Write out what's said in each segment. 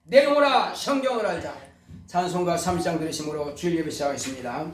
내려오라 성경을 알자. 찬송가 3장 들으심으로 주일 예배 시작하겠습니다.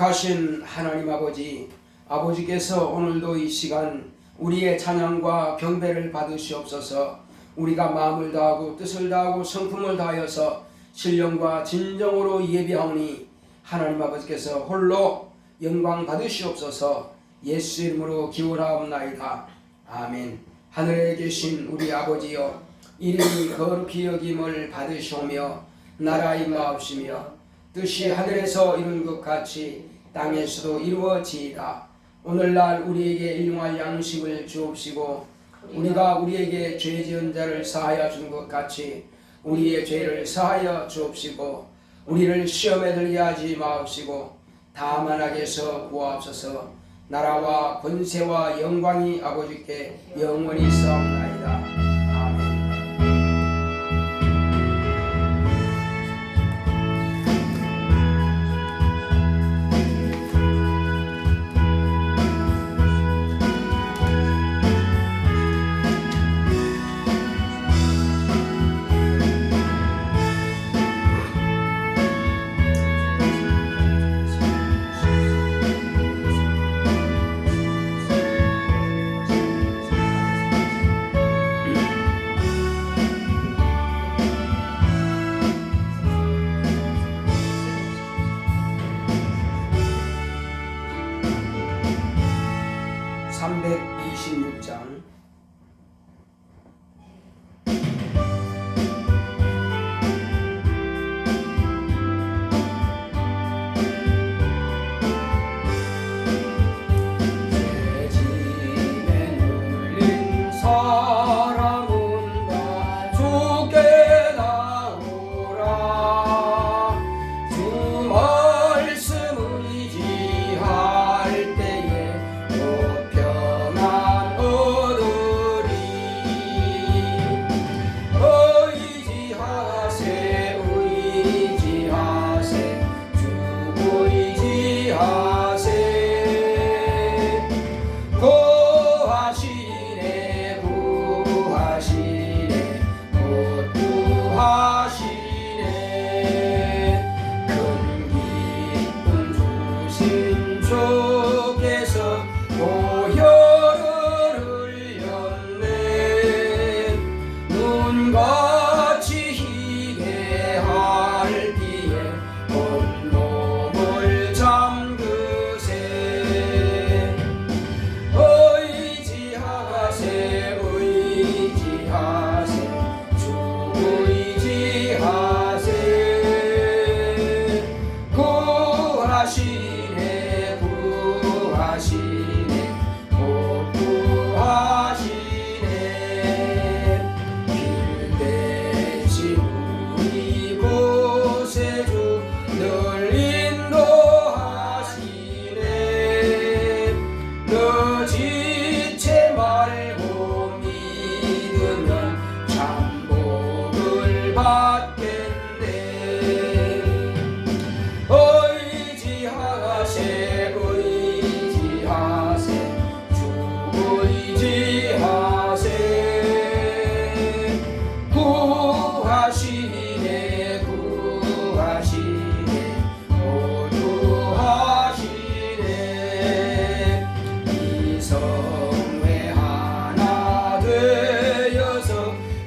거룩하신 하나님 아버지께서 오늘도 이 시간 우리의 찬양과 경배를 받으시옵소서. 우리가 마음을 다하고 뜻을 다하고 성품을 다하여서 신령과 진정으로 예배하오니 하나님 아버지께서 홀로 영광 받으시옵소서. 예수 이름으로 기원하옵나이다. 아멘. 하늘에 계신 우리 아버지여, 이름이 거룩히 여김을 받으시오며 나라 임하옵시며 뜻이 하늘에서 이룬 것 같이 땅에서도 이루어지이다. 오늘날 우리에게 일용할 양식을 주옵시고 우리가 우리에게 죄 지은 자를 사하여 준 것 같이 우리의 죄를 사하여 주옵시고 우리를 시험에 들게 하지 마옵시고 다만 악에서 구하옵소서. 나라와 권세와 영광이 아버지께 영원히 있사옵나이다.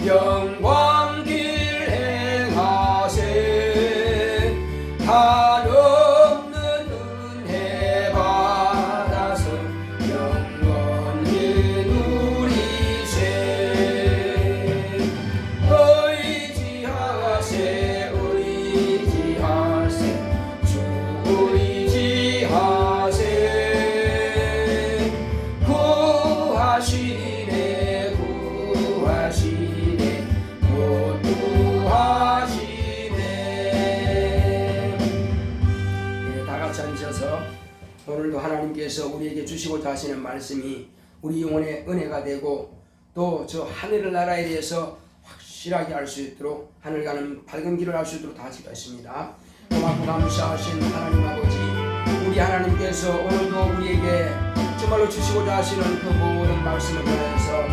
영광 길 행하세 한없는 은혜 받아서 영원히 누리세 의지하세 주 의지하세 구하시네 다같이 앉으셔서 오늘도 하나님께서 우리에게 주시고자 하시는 말씀이 우리 영혼의 은혜가 되고 또 저 하늘 나라에 대해서 확실하게 알 수 있도록 하늘 가는 밝은 길을 알 수 있도록 다 하시겠습니다. 고맙고 감사하신 하나님 아버지, 우리 하나님께서 오늘도 우리에게 정말로 주시고자 하시는 그 모든 말씀을 통해서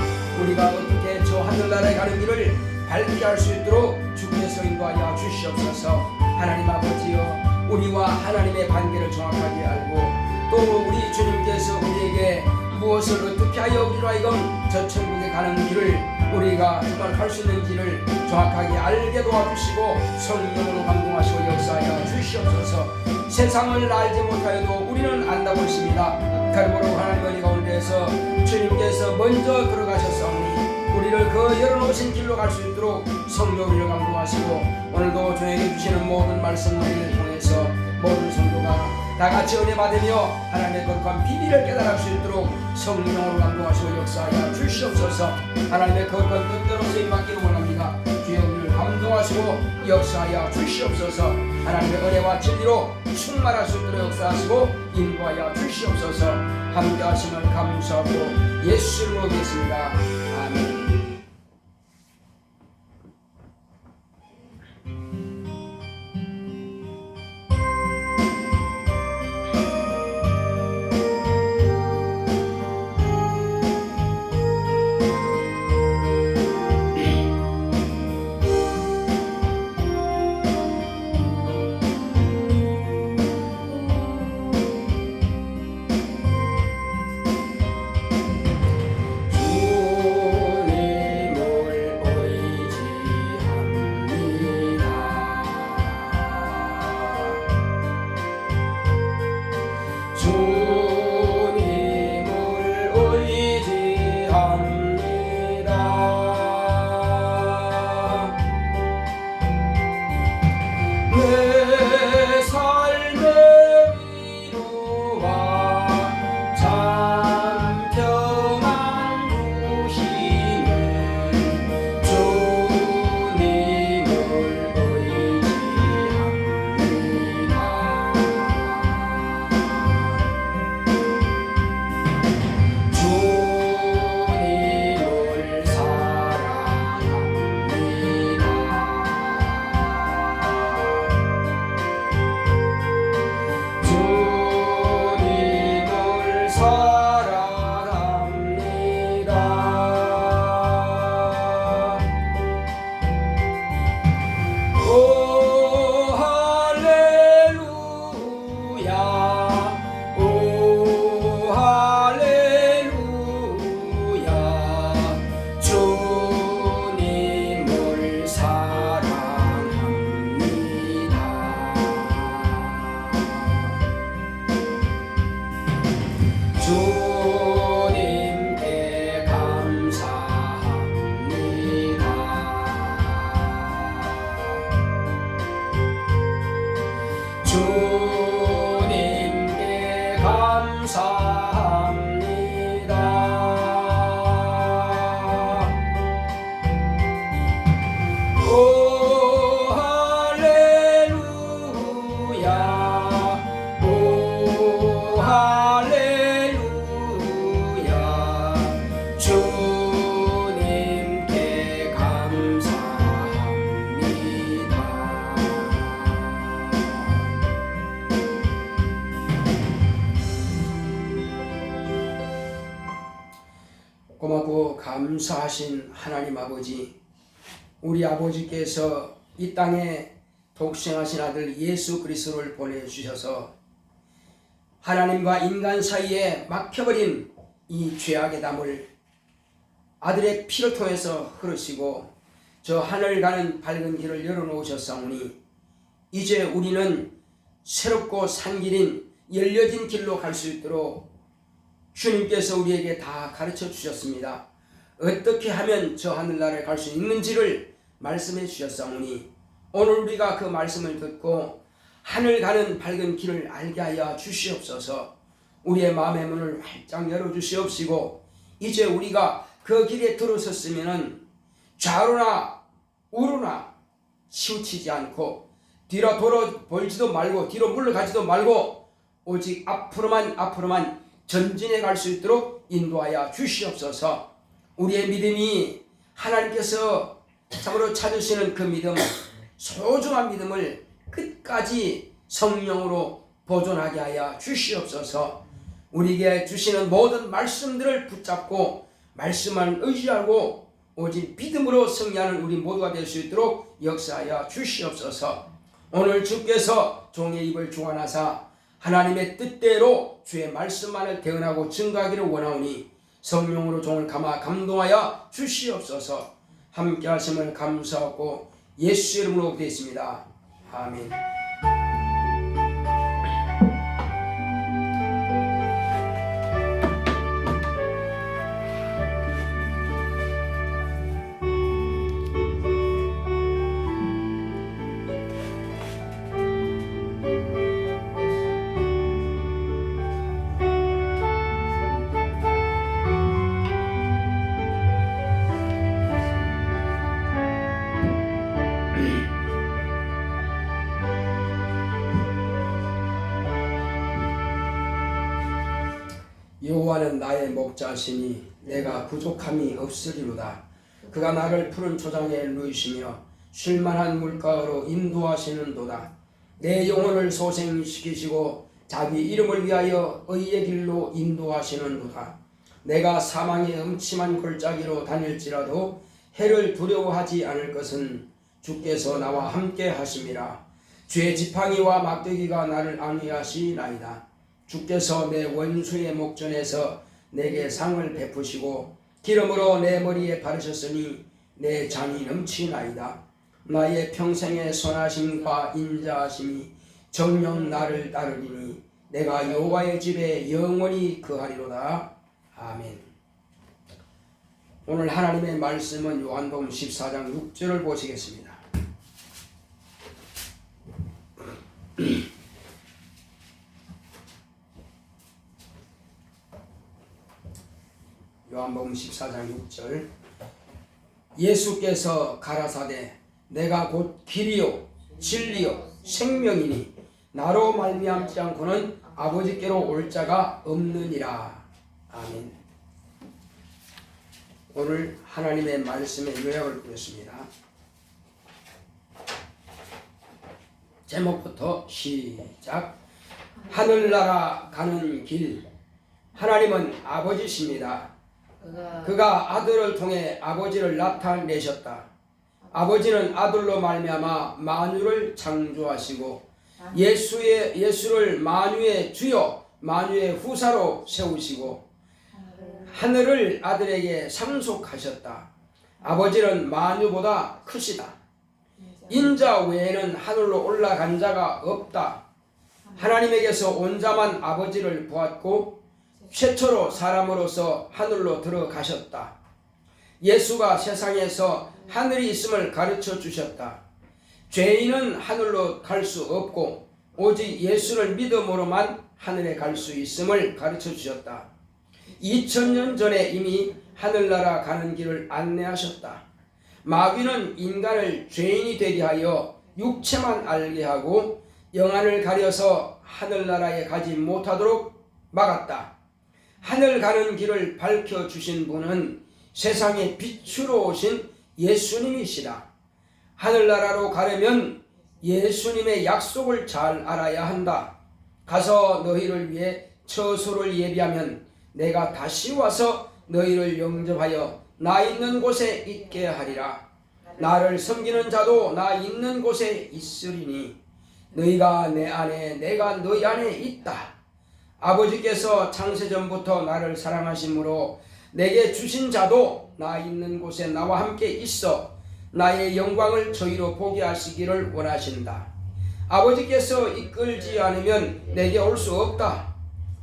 우리가 어떻게 저 하늘나라에 가는 길을 밝게 할 수 있도록 주께서 인도하여 주시옵소서. 하나님 아버지여, 우리와 하나님의 관계를 정확하게 알고 또 우리 주님께서 우리에게 무엇을 어떻게 하여 우리로 하여금 저 천국에 가는 길을 우리가 정말 갈 수 있는 길을 정확하게 알게 도와주시고 성령으로 감동하시고 역사하여 주시옵소서. 세상을 알지 못하여도 우리는 안다고 했습니다. 그러므로 하나님 은혜 가운데에서 주님께서 먼저 들어가셨사오니 우리를 그 열어놓으신 길로 갈 수 있도록 성령을 감동하시고 오늘도 저에게 주시는 모든 말씀들을 통해서 모든 성도가 다같이 은혜 받으며 하나님의 거룩한 비밀을 깨달을 수 있도록 성령으로 감동하시고 역사하여 주시옵소서. 하나님의 거룩한 뜻대로 쓰임받기를 원합니다. 주여 우리를 감동하시고 역사하여 주시옵소서. 하나님의 은혜와 진리로 충만할 수 있도록 역사하시고 인도하여 주시옵소서. 함께 하심을 감사하고 예수 이름으로 기도했습니다. 아멘. 주님께 감사합니다. 주님께 감사합니다. 오 할렐루야, 오 할렐루야, 주님께 감사합니다. 고맙고 감사하신 하나님 아버지, 우리 아버지께서 이 땅에 독생하신 아들 예수 그리스도를 보내주셔서 하나님과 인간 사이에 막혀버린 이 죄악의 담을 아들의 피를 통해서 흐르시고 저 하늘 가는 밝은 길을 열어놓으셨사오니 이제 우리는 새롭고 산 길인 열려진 길로 갈 수 있도록 주님께서 우리에게 다 가르쳐 주셨습니다. 어떻게 하면 저 하늘나라에 갈 수 있는지를 말씀해 주셨사오니 오늘 우리가 그 말씀을 듣고 하늘 가는 밝은 길을 알게 하여 주시옵소서. 우리의 마음의 문을 활짝 열어주시옵시고 이제 우리가 그 길에 들어섰으면 좌로나 우로나 치우치지 않고 뒤로 돌아보지도 말고 뒤로 물러가지도 말고 오직 앞으로만 전진해 갈 수 있도록 인도하여 주시옵소서. 우리의 믿음이 하나님께서 참으로 찾으시는 그 믿음, 소중한 믿음을 끝까지 성령으로 보존하게 하여 주시옵소서. 우리에게 주시는 모든 말씀들을 붙잡고 말씀만 의지하고 오직 믿음으로 승리하는 우리 모두가 될 수 있도록 역사하여 주시옵소서. 오늘 주께서 종의 입을 주관하사 하나님의 뜻대로 주의 말씀만을 대언하고 증거하기를 원하오니 성령으로 종을 감아 감동하여 주시옵소서. 함께 하심을 감사하고 예수 이름으로 기도했습니다. 아멘. 여호와는 나의 목자시니 내가 부족함이 없으리로다. 그가 나를 푸른 초장에 누이시며 쉴만한 물가로 인도하시는도다. 내 영혼을 소생시키시고 자기 이름을 위하여 의의 길로 인도하시는도다. 내가 사망의 음침한 골짜기로 다닐지라도 해를 두려워하지 않을 것은 주께서 나와 함께 하심이라. 주의 지팡이와 막대기가 나를 안위하시나이다. 주께서 내 원수의 목전에서 내게 상을 베푸시고 기름으로 내 머리에 바르셨으니 내 잔이 넘치나이다. 나의 평생의 선하심과 인자하심이 정녕 나를 따르리니 내가 여호와의 집에 영원히 거하리로다. 아멘. 오늘 하나님의 말씀은 요한복음 14장 6절을 보시겠습니다. 요한복음 14장 6절. 예수께서 가라사대 내가 곧 길이요 진리요 생명이니 나로 말미암지 않고는 아버지께로 올 자가 없느니라. 아멘. 오늘 하나님의 말씀의 요약을 보겠습니다. 제목부터 시작. 하늘나라 가는 길. 하나님은 아버지십니다. 그가 아들을 통해 아버지를 나타내셨다. 아버지는 아들로 말미암아 만유를 창조하시고 예수를 만유의 주요 만유의 후사로 세우시고 하늘을 아들에게 상속하셨다. 아버지는 만유보다 크시다. 인자 외에는 하늘로 올라간 자가 없다. 하나님에게서 온 자만 아버지를 보았고 최초로 사람으로서 하늘로 들어가셨다. 예수가 세상에서 하늘이 있음을 가르쳐 주셨다. 죄인은 하늘로 갈 수 없고 오직 예수를 믿음으로만 하늘에 갈 수 있음을 가르쳐 주셨다. 2000년 전에 이미 하늘나라 가는 길을 안내하셨다. 마귀는 인간을 죄인이 되게 하여 육체만 알게 하고 영안을 가려서 하늘나라에 가지 못하도록 막았다. 하늘 가는 길을 밝혀주신 분은 세상의 빛으로 오신 예수님이시다. 하늘나라로 가려면 예수님의 약속을 잘 알아야 한다. 가서 너희를 위해 처소를 예비하면 내가 다시 와서 너희를 영접하여 나 있는 곳에 있게 하리라. 나를 섬기는 자도 나 있는 곳에 있으리니 너희가 내 안에 내가 너희 안에 있다. 아버지께서 창세전부터 나를 사랑하심으로 내게 주신 자도 나 있는 곳에 나와 함께 있어 나의 영광을 저희로 보게 하시기를 원하신다. 아버지께서 이끌지 않으면 내게 올 수 없다.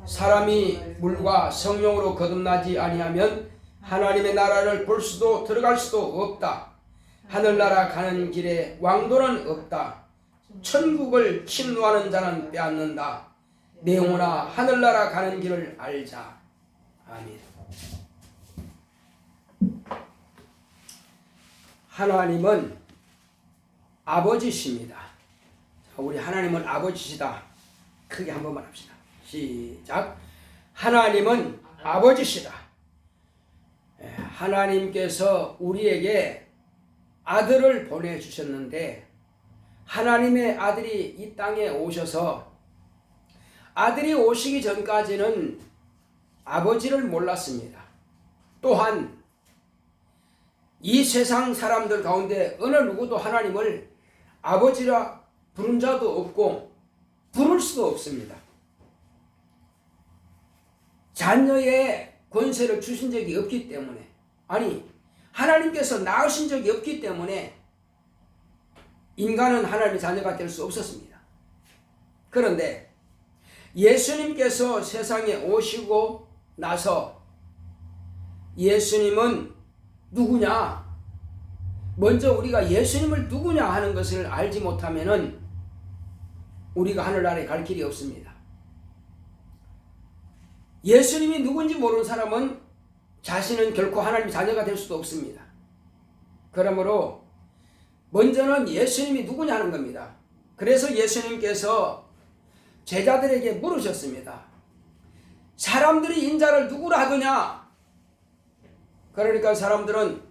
사람이 물과 성령으로 거듭나지 아니하면 하나님의 나라를 볼 수도 들어갈 수도 없다. 하늘나라 가는 길에 왕도는 없다. 천국을 침노하는 자는 빼앗는다. 내 영혼아 하늘나라 가는 길을 알자. 아멘. 하나님은 아버지십니다. 우리 하나님은 아버지시다. 크게 한 번만 합시다. 시작. 하나님은 아버지시다. 하나님께서 우리에게 아들을 보내주셨는데 하나님의 아들이 이 땅에 오셔서 아들이 오시기 전까지는 아버지를 몰랐습니다. 또한 이 세상 사람들 가운데 어느 누구도 하나님을 아버지라 부른 자도 없고 부를 수도 없습니다. 자녀의 권세를 주신 적이 없기 때문에, 아니 하나님께서 낳으신 적이 없기 때문에 인간은 하나님의 자녀가 될 수 없었습니다. 그런데 예수님께서 세상에 오시고 나서 예수님은 누구냐? 먼저 우리가 예수님을 누구냐 하는 것을 알지 못하면은 우리가 하늘나라에 갈 길이 없습니다. 예수님이 누군지 모르는 사람은 자신은 결코 하나님의 자녀가 될 수도 없습니다. 그러므로 먼저는 예수님이 누구냐 하는 겁니다. 그래서 예수님께서 제자들에게 물으셨습니다. 사람들이 인자를 누구라 하더냐? 그러니까 사람들은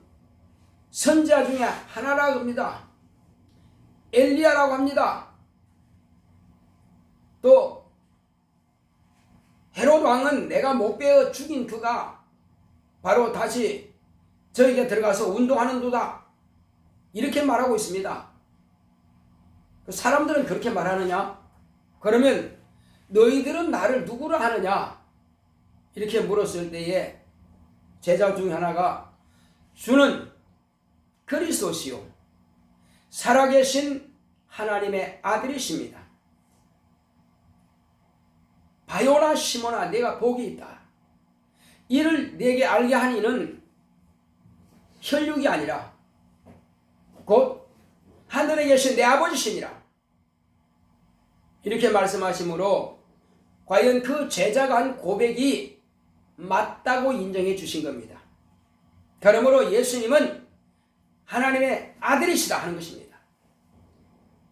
선지자 중에 하나라고 합니다. 엘리야라고 합니다. 또 헤롯 왕은 내가 못 베어 죽인 그가 바로 다시 저에게 들어가서 운동하는도다. 이렇게 말하고 있습니다. 사람들은 그렇게 말하느냐? 그러면 너희들은 나를 누구라 하느냐? 이렇게 물었을 때에 제자 중 하나가 주는 그리스도시요 살아계신 하나님의 아들이십니다. 바요나 시몬아 내가 복이 있다. 이를 내게 알게 한 이는 혈육이 아니라 곧 하늘에 계신 내 아버지시니라. 이렇게 말씀하시므로 과연 그 제자가 한 고백이 맞다고 인정해 주신 겁니다. 그러므로 예수님은 하나님의 아들이시다 하는 것입니다.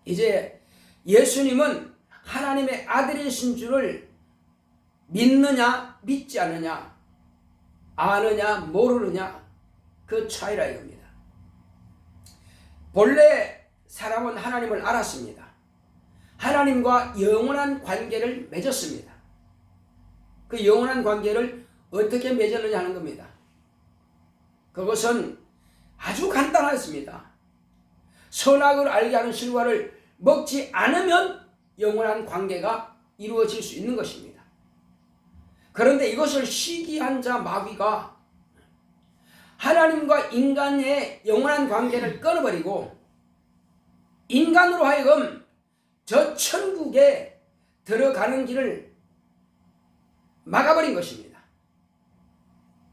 이제 예수님은 하나님의 아들이신 줄을 믿느냐 믿지 않느냐, 아느냐 모르느냐, 그 차이라 이겁니다. 본래 사람은 하나님을 알았습니다. 하나님과 영원한 관계를 맺었습니다. 그 영원한 관계를 어떻게 맺었느냐 하는 겁니다. 그것은 아주 간단했습니다. 선악을 알게 하는 실과를 먹지 않으면 영원한 관계가 이루어질 수 있는 것입니다. 그런데 이것을 시기한 자 마귀가 하나님과 인간의 영원한 관계를 끊어버리고 인간으로 하여금 저 천국에 들어가는 길을 막아버린 것입니다.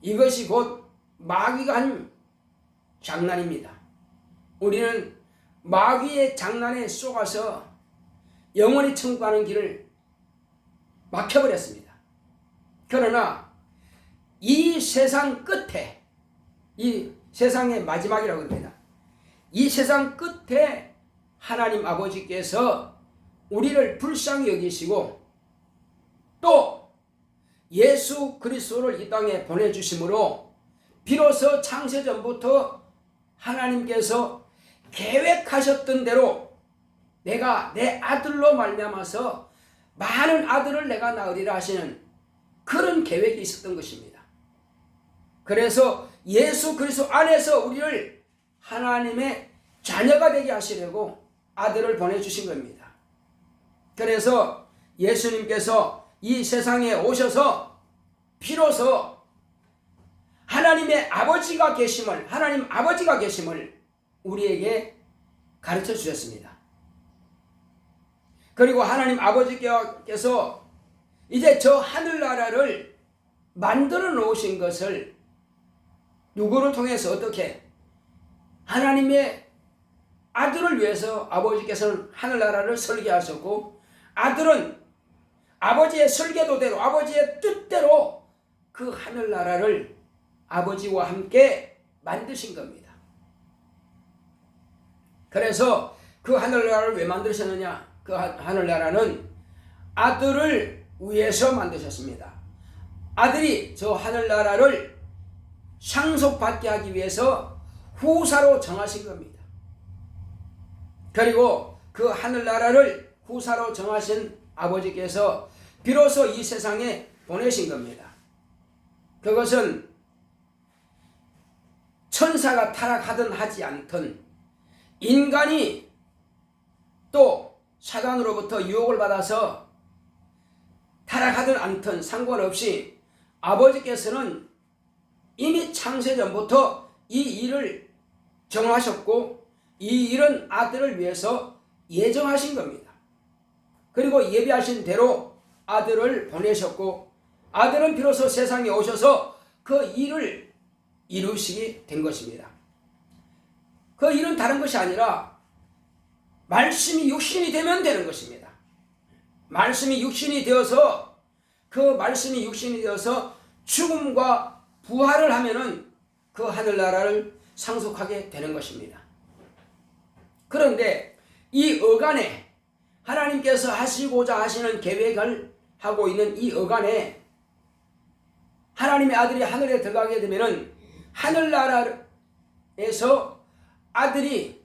이것이 곧 마귀가 한 장난입니다. 우리는 마귀의 장난에 속아서 영원히 천국 가는 길을 막혀버렸습니다. 그러나 이 세상 끝에, 이 세상의 마지막이라고 합니다. 이 세상 끝에 하나님 아버지께서 우리를 불쌍히 여기시고 또 예수 그리스도를 이 땅에 보내주심으로 비로소 창세전부터 하나님께서 계획하셨던 대로 내가 내 아들로 말미암아서 많은 아들을 내가 낳으리라 하시는 그런 계획이 있었던 것입니다. 그래서 예수 그리스도 안에서 우리를 하나님의 자녀가 되게 하시려고 아들을 보내주신 겁니다. 그래서 예수님께서 이 세상에 오셔서 비로소 하나님의 아버지가 계심을, 하나님 아버지가 계심을 우리에게 가르쳐 주셨습니다. 그리고 하나님 아버지께서 이제 저 하늘나라를 만들어 놓으신 것을 누구를 통해서 어떻게 하나님의 아들을 위해서 아버지께서는 하늘나라를 설계하셨고 아들은 아버지의 설계도대로 아버지의 뜻대로 그 하늘나라를 아버지와 함께 만드신 겁니다. 그래서 그 하늘나라를 왜 만드셨느냐? 그 하늘나라는 아들을 위해서 만드셨습니다. 아들이 저 하늘나라를 상속받게 하기 위해서 후사로 정하신 겁니다. 그리고 그 하늘나라를 후사로 정하신 아버지께서 비로소 이 세상에 보내신 겁니다. 그것은 천사가 타락하든 하지 않든 인간이 또 사단으로부터 유혹을 받아서 타락하든 않든 상관없이 아버지께서는 이미 창세전부터 이 일을 정하셨고 이 일은 아들을 위해서 예정하신 겁니다. 그리고 예비하신 대로 아들을 보내셨고 아들은 비로소 세상에 오셔서 그 일을 이루시게 된 것입니다. 그 일은 다른 것이 아니라 말씀이 육신이 되면 되는 것입니다. 말씀이 육신이 되어서 그 말씀이 육신이 되어서 죽음과 부활을 하면은 그 하늘나라를 상속하게 되는 것입니다. 그런데 이 어간에 하나님께서 하시고자 하시는 계획을 하고 있는 이 어간에 하나님의 아들이 하늘에 들어가게 되면은 하늘나라에서 아들이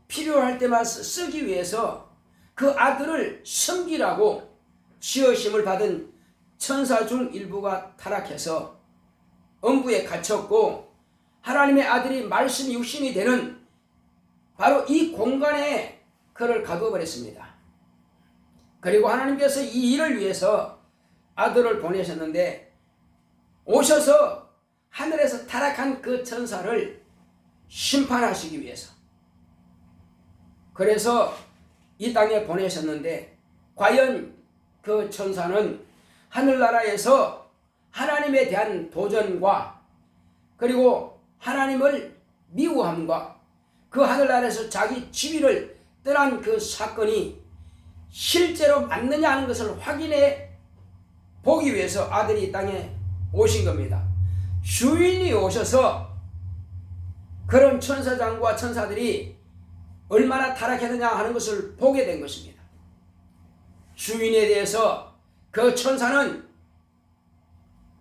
필요할 때만 쓰기 위해서 그 아들을 섬기라고 지으심을 받은 천사 중 일부가 타락해서 엄부에 갇혔고 하나님의 아들이 말씀 육신이 되는 바로 이 공간에 그를 가두어버렸습니다. 그리고 하나님께서 이 일을 위해서 아들을 보내셨는데 오셔서 하늘에서 타락한 그 천사를 심판하시기 위해서 그래서 이 땅에 보내셨는데 과연 그 천사는 하늘나라에서 하나님에 대한 도전과 그리고 하나님을 미워함과 그 하늘나라에서 자기 지위를 떠난 그 사건이 실제로 맞느냐 하는 것을 확인해 보기 위해서 아들이 이 땅에 오신 겁니다. 주인이 오셔서 그런 천사장과 천사들이 얼마나 타락했느냐 하는 것을 보게 된 것입니다. 주인에 대해서 그 천사는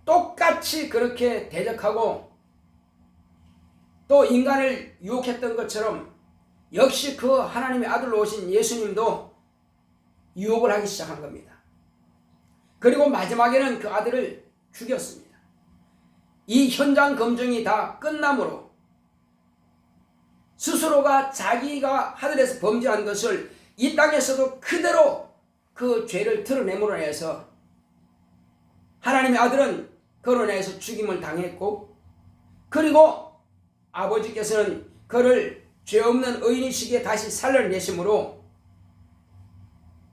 똑같이 그렇게 대적하고 또 인간을 유혹했던 것처럼 역시 그 하나님의 아들로 오신 예수님도 유혹을 하기 시작한 겁니다. 그리고 마지막에는 그 아들을 죽였습니다. 이 현장 검증이 다 끝남으로 스스로가 자기가 하늘에서 범죄한 것을 이 땅에서도 그대로 그 죄를 드러내므로 해서 하나님의 아들은 그로 인해서 죽임을 당했고 그리고 아버지께서는 그를 죄 없는 의인이시기에 다시 살려내심으로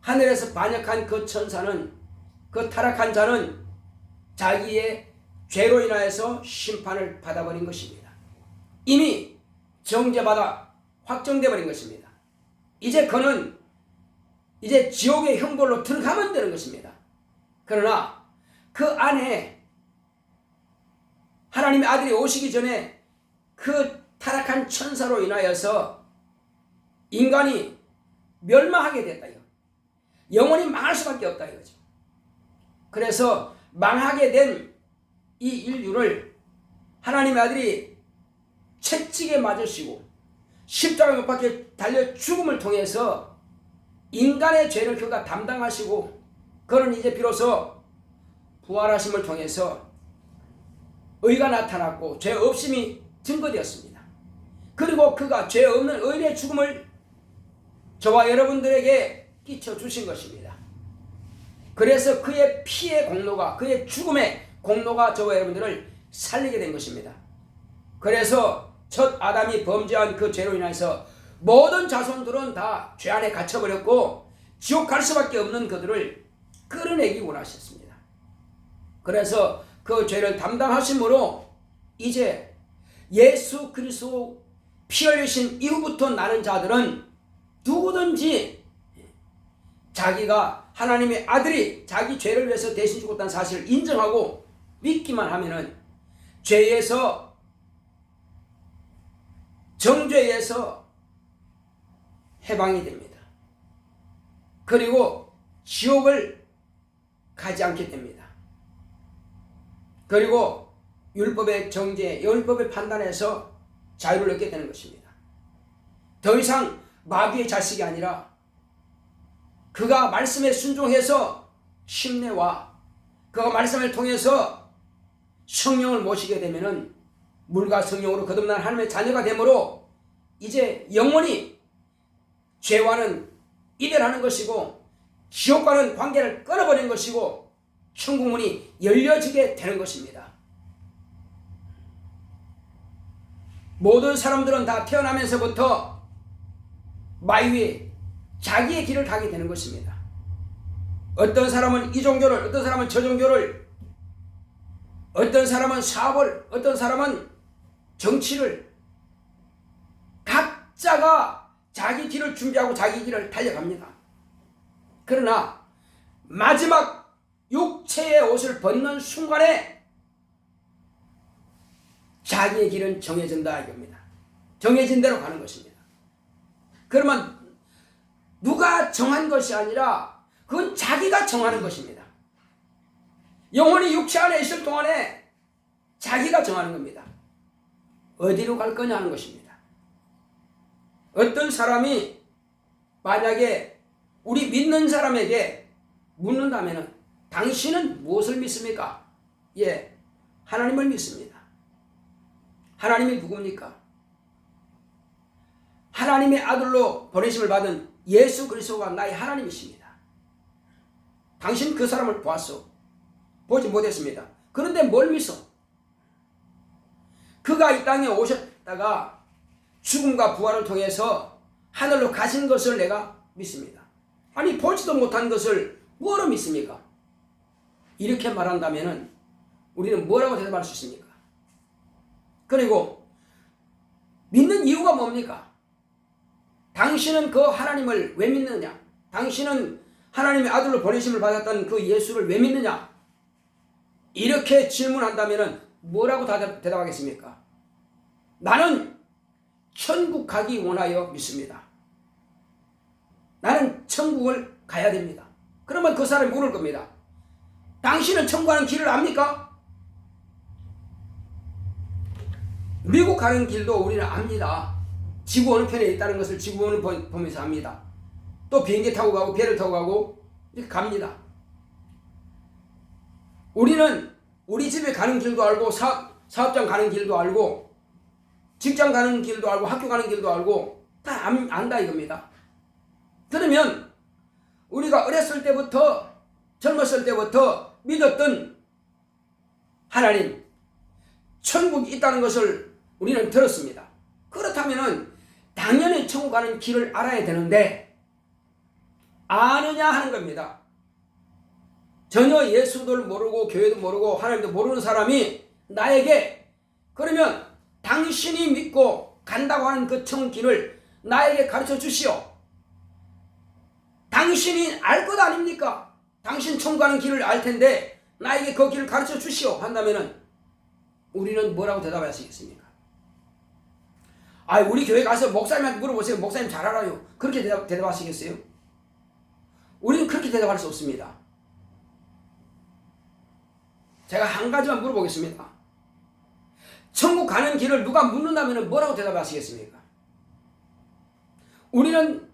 하늘에서 반역한 그 천사는 그 타락한 자는 자기의 죄로 인하여서 심판을 받아버린 것입니다. 이미 정죄받아 확정되어 버린 것입니다. 이제 그는 이제 지옥의 형벌로 들어가면 되는 것입니다. 그러나 그 안에 하나님의 아들이 오시기 전에 그 타락한 천사로 인하여서 인간이 멸망하게 됐다. 영원히 망할 수밖에 없다 이거죠. 그래서 망하게 된 이 인류를 하나님의 아들이 채찍에 맞으시고 십자가 못 박혀 달려 죽음을 통해서 인간의 죄를 그가 담당하시고 그는 이제 비로소 부활하심을 통해서 의가 나타났고 죄 없음이 증거되었습니다. 그리고 그가 죄 없는 의인의 죽음을 저와 여러분들에게 끼쳐주신 것입니다. 그래서 그의 피의 공로가 그의 죽음의 공로가 저와 여러분들을 살리게 된 것입니다. 그래서 첫 아담이 범죄한 그 죄로 인해서 모든 자손들은 다 죄 안에 갇혀버렸고 지옥 갈 수밖에 없는 그들을 끌어내기 원하셨습니다. 그래서 그 죄를 담당하심으로 이제 예수 그리스도 피 흘리신 이후부터 나는 자들은 누구든지 자기가 하나님의 아들이 자기 죄를 위해서 대신 죽었다는 사실을 인정하고 믿기만 하면은 죄에서, 정죄에서 해방이 됩니다. 그리고 지옥을 가지 않게 됩니다. 그리고 율법의 정죄, 율법의 판단에서 자유를 얻게 되는 것입니다. 더 이상 마귀의 자식이 아니라 그가 말씀에 순종해서 심내와 그가 말씀을 통해서 성령을 모시게 되면은 물과 성령으로 거듭난 하나님의 자녀가 되므로 이제 영원히 죄와는 이별하는 것이고 지옥과는 관계를 끊어버리는 것이고 천국문이 열려지게 되는 것입니다. 모든 사람들은 다 태어나면서부터 마귀의 자기의 길을 가게 되는 것입니다. 어떤 사람은 이 종교를, 어떤 사람은 저 종교를, 어떤 사람은 사업을, 어떤 사람은 정치를, 각자가 자기 길을 준비하고 자기 길을 달려갑니다. 그러나 마지막 육체의 옷을 벗는 순간에 자기의 길은 정해진다 이겁니다. 정해진 대로 가는 것입니다. 그러면 누가 정한 것이 아니라 그건 자기가 정하는 것입니다. 영혼이 육체 안에 있을 동안에 자기가 정하는 겁니다. 어디로 갈 거냐 하는 것입니다. 어떤 사람이 만약에 우리 믿는 사람에게 묻는다면 당신은 무엇을 믿습니까? 예, 하나님을 믿습니다. 하나님이 누굽니까? 하나님의 아들로 보내심을 받은 예수 그리스도가 나의 하나님이십니다. 당신 그 사람을 보았소? 보지 못했습니다. 그런데 뭘 믿어? 그가 이 땅에 오셨다가 죽음과 부활을 통해서 하늘로 가신 것을 내가 믿습니다. 아니 보지도 못한 것을 뭐로 믿습니까? 이렇게 말한다면 우리는 뭐라고 대답할 수 있습니까? 그리고 믿는 이유가 뭡니까? 당신은 그 하나님을 왜 믿느냐? 당신은 하나님의 아들로 보내심을 받았던 그 예수를 왜 믿느냐? 이렇게 질문한다면 뭐라고 대답하겠습니까? 나는 천국 가기 원하여 믿습니다. 나는 천국을 가야 됩니다. 그러면 그 사람이 물을 겁니다. 당신은 천국 가는 길을 압니까? 미국 가는 길도 우리는 압니다. 지구 어느 편에 있다는 것을 지구본을 보면서 압니다. 또 비행기 타고 가고 배를 타고 가고 이렇게 갑니다. 우리는 우리 집에 가는 길도 알고 사업장 가는 길도 알고 직장 가는 길도 알고 학교 가는 길도 알고 다 안다 이겁니다. 그러면 우리가 어렸을 때부터 젊었을 때부터 믿었던 하나님 천국이 있다는 것을 우리는 들었습니다. 그렇다면 당연히 천국 가는 길을 알아야 되는데 아느냐 하는 겁니다. 전혀 예수도 모르고 교회도 모르고 하나님도 모르는 사람이 나에게 그러면 당신이 믿고 간다고 하는 그 천국 길을 나에게 가르쳐 주시오. 당신이 알 것 아닙니까? 당신 천국 가는 길을 알 텐데 나에게 그 길을 가르쳐 주시오 한다면은 우리는 뭐라고 대답하시겠습니까? 우리 교회 가서 목사님한테 물어보세요. 목사님 잘 알아요. 그렇게 대답하시겠어요? 우리는 그렇게 대답할 수 없습니다. 제가 한 가지만 물어보겠습니다. 천국 가는 길을 누가 묻는다면 뭐라고 대답하시겠습니까? 우리는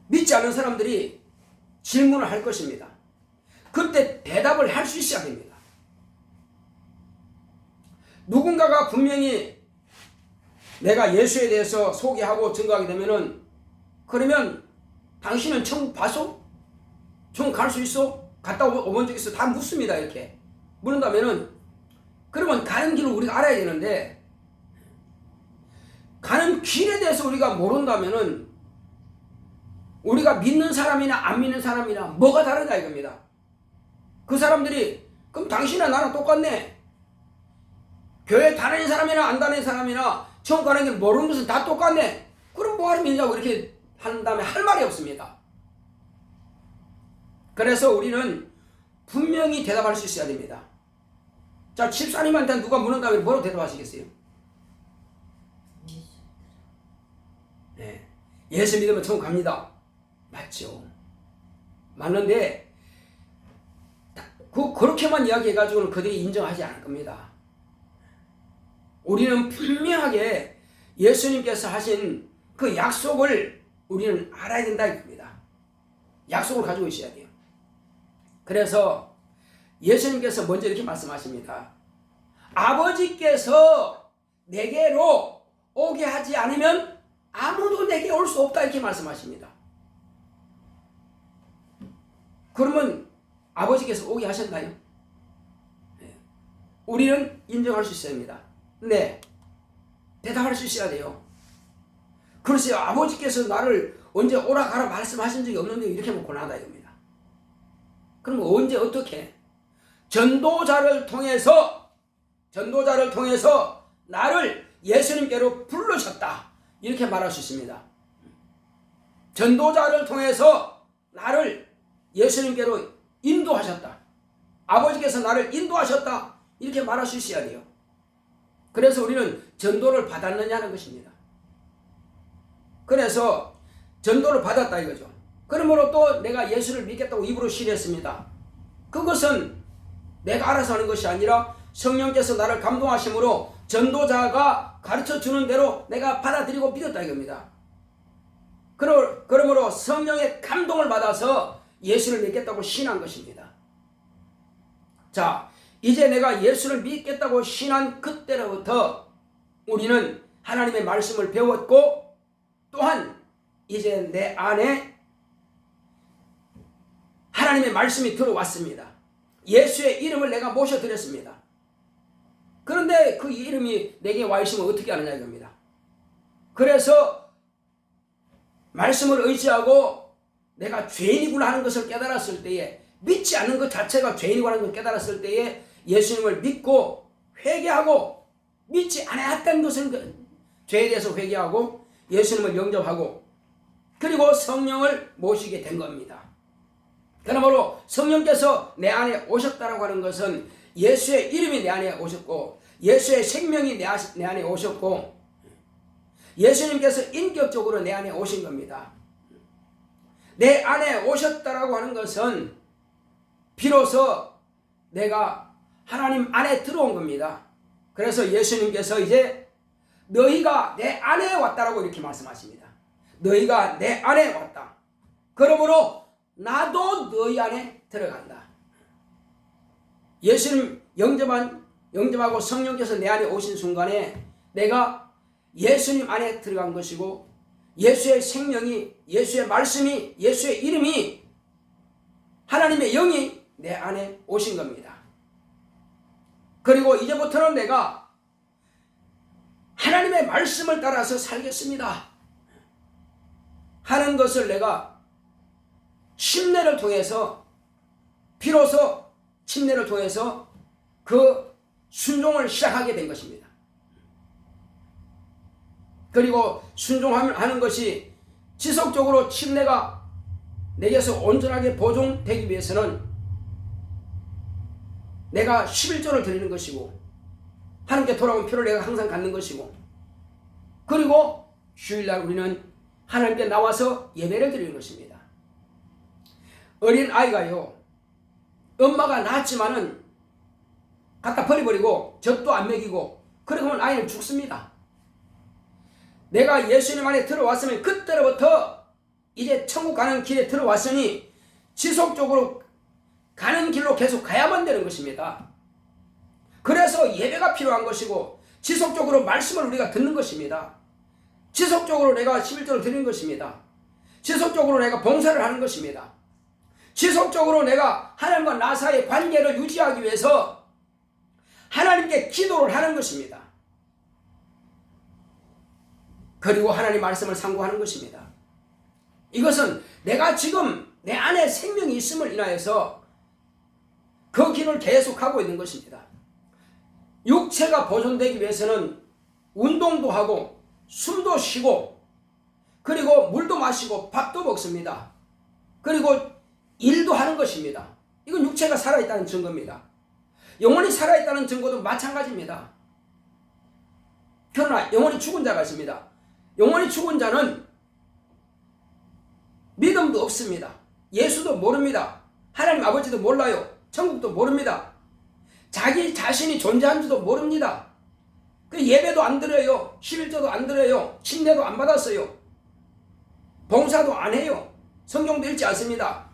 믿지 않는 사람들이 질문을 할 것입니다. 그때 대답을 할 수 있어야 됩니다. 누군가가 분명히 내가 예수에 대해서 소개하고 증거하게 되면은 그러면 당신은 천국 봤어? 천국 갈 수 있어? 갔다 오본 적 있어? 다 묻습니다. 이렇게 묻는다면은 그러면 가는 길을 우리가 알아야 되는데 가는 길에 대해서 우리가 모른다면은 우리가 믿는 사람이나 안 믿는 사람이나 뭐가 다르다 이겁니다. 그 사람들이 그럼 당신이나 나랑 똑같네. 교회 다니는 사람이나 안 다니는 사람이나 천국 가는 길 모르는 것은 다 똑같네. 그럼 뭐하러 믿냐고 이렇게 한 다음에 할 말이 없습니다. 그래서 우리는 분명히 대답할 수 있어야 됩니다. 자, 집사님한테 누가 묻는다면 뭐로 대답하시겠어요? 네. 예수 믿으면 천국 갑니다. 맞죠. 맞는데 그렇게만 이야기해가지고는 그들이 인정하지 않을 겁니다. 우리는 분명하게 예수님께서 하신 그 약속을 우리는 알아야 된다 이겁니다. 약속을 가지고 있어야 돼요. 그래서 예수님께서 먼저 이렇게 말씀하십니다. 아버지께서 내게로 오게 하지 않으면 아무도 내게 올 수 없다 이렇게 말씀하십니다. 그러면 아버지께서 오게 하셨나요? 네. 우리는 인정할 수 있어야 합니다. 네. 대답할 수 있어야 돼요. 글쎄요, 아버지께서 나를 언제 오라 가라 말씀하신 적이 없는데 이렇게 하면 곤란하다 이겁니다. 그럼 언제 어떻게? 전도자를 통해서 나를 예수님께로 부르셨다 이렇게 말할 수 있습니다. 전도자를 통해서 나를 예수님께로 인도하셨다. 아버지께서 나를 인도하셨다 이렇게 말할 수 있어야 돼요. 그래서 우리는 전도를 받았느냐는 것입니다. 그래서 전도를 받았다 이거죠. 그러므로 또 내가 예수를 믿겠다고 입으로 시인했습니다. 그것은 내가 알아서 하는 것이 아니라 성령께서 나를 감동하심으로 전도자가 가르쳐주는 대로 내가 받아들이고 믿었다 이겁니다. 그러므로 성령의 감동을 받아서 예수를 믿겠다고 신한 것입니다. 자, 이제 내가 예수를 믿겠다고 신한 그때로부터 우리는 하나님의 말씀을 배웠고 또한 이제 내 안에 하나님의 말씀이 들어왔습니다. 예수의 이름을 내가 모셔드렸습니다. 그런데 그 이름이 내게 와 있으면 어떻게 하느냐 이겁니다. 그래서 말씀을 의지하고 내가 죄인이구나 하는 것을 깨달았을 때에 믿지 않는 것 자체가 죄인이구나 하는 것을 깨달았을 때에 예수님을 믿고 회개하고 믿지 않았던 것은 죄에 대해서 회개하고 예수님을 영접하고 그리고 성령을 모시게 된 겁니다. 그러므로 성령께서 내 안에 오셨다라고 하는 것은 예수의 이름이 내 안에 오셨고 예수의 생명이 내 안에 오셨고 예수님께서 인격적으로 내 안에 오신 겁니다. 내 안에 오셨다라고 하는 것은 비로소 내가 하나님 안에 들어온 겁니다. 그래서 예수님께서 이제 너희가 내 안에 왔다라고 이렇게 말씀하십니다. 너희가 내 안에 왔다. 그러므로 나도 너희 안에 들어간다. 예수님 영접하고 성령께서 내 안에 오신 순간에 내가 예수님 안에 들어간 것이고 예수의 생명이 예수의 말씀이 예수의 이름이 하나님의 영이 내 안에 오신 겁니다. 그리고 이제부터는 내가 하나님의 말씀을 따라서 살겠습니다 하는 것을 내가 침례를 통해서 비로소 침례를 통해서 그 순종을 시작하게 된 것입니다. 그리고 순종하는 것이 지속적으로 침례가 내게서 온전하게 보존되기 위해서는 내가 11조를 드리는 것이고 하나님께 돌아온 표를 내가 항상 갖는 것이고 그리고 주일날 우리는 하나님께 나와서 예배를 드리는 것입니다. 어린 아이가요 엄마가 낳았지만은 갖다 버려버리고 젖도 안 먹이고 그러면 아이는 죽습니다. 내가 예수님 안에 들어왔으면 그때로부터 이제 천국 가는 길에 들어왔으니 지속적으로 가는 길로 계속 가야만 되는 것입니다. 그래서 예배가 필요한 것이고 지속적으로 말씀을 우리가 듣는 것입니다. 지속적으로 내가 11조를 드리는 것입니다. 지속적으로 내가 봉사를 하는 것입니다. 지속적으로 내가 하나님과 나 사이의 관계를 유지하기 위해서 하나님께 기도를 하는 것입니다. 그리고 하나님 말씀을 상고하는 것입니다. 이것은 내가 지금 내 안에 생명이 있음을 인하여서 그 길을 계속하고 있는 것입니다. 육체가 보존되기 위해서는 운동도 하고 숨도 쉬고 그리고 물도 마시고 밥도 먹습니다. 그리고 일도 하는 것입니다. 이건 육체가 살아있다는 증거입니다. 영혼이 살아있다는 증거도 마찬가지입니다. 그러나 영혼이 죽은 자가 있습니다. 영혼이 죽은 자는 믿음도 없습니다. 예수도 모릅니다. 하나님 아버지도 몰라요. 천국도 모릅니다. 자기 자신이 존재한지도 모릅니다. 그 예배도 안 드려요. 11조도 안 드려요. 침례도 안 받았어요. 봉사도 안 해요. 성경도 읽지 않습니다.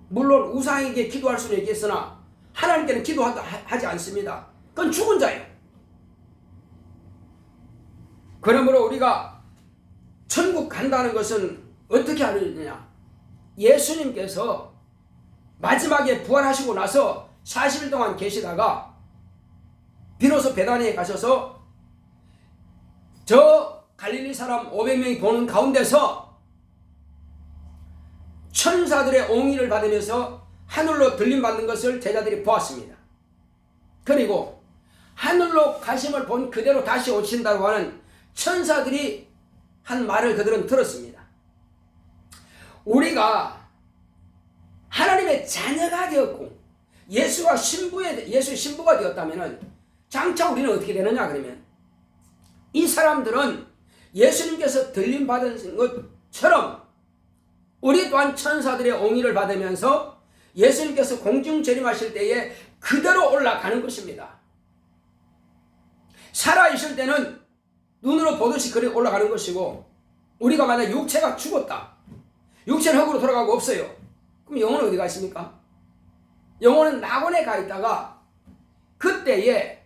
물론 우상에게 기도할 수는 있겠으나 하나님께는 기도하지 않습니다. 그건 죽은 자예요. 그러므로 우리가 천국 간다는 것은 어떻게 하느냐? 예수님께서 마지막에 부활하시고 나서 40일 동안 계시다가 비로소 베다니에 가셔서 저 갈릴리 사람 500명이 보는 가운데서 천사들의 옹의를 받으면서 하늘로 들림받는 것을 제자들이 보았습니다. 그리고 하늘로 가심을 본 그대로 다시 오신다고 하는 천사들이 한 말을 그들은 들었습니다. 우리가 하나님의 자녀가 되었고 예수의 신부가 되었다면 장차 우리는 어떻게 되느냐 그러면 이 사람들은 예수님께서 들림받은 것처럼 우리 또한 천사들의 옹의를 받으면서 예수님께서 공중 재림하실 때에 그대로 올라가는 것입니다. 살아있을 때는 눈으로 보듯이 그리 올라가는 것이고 우리가 만약 육체가 죽었다. 육체는 흙으로 돌아가고 없어요. 그럼 영혼은 어디 가 있습니까? 영혼은 낙원에 가 있다가 그때에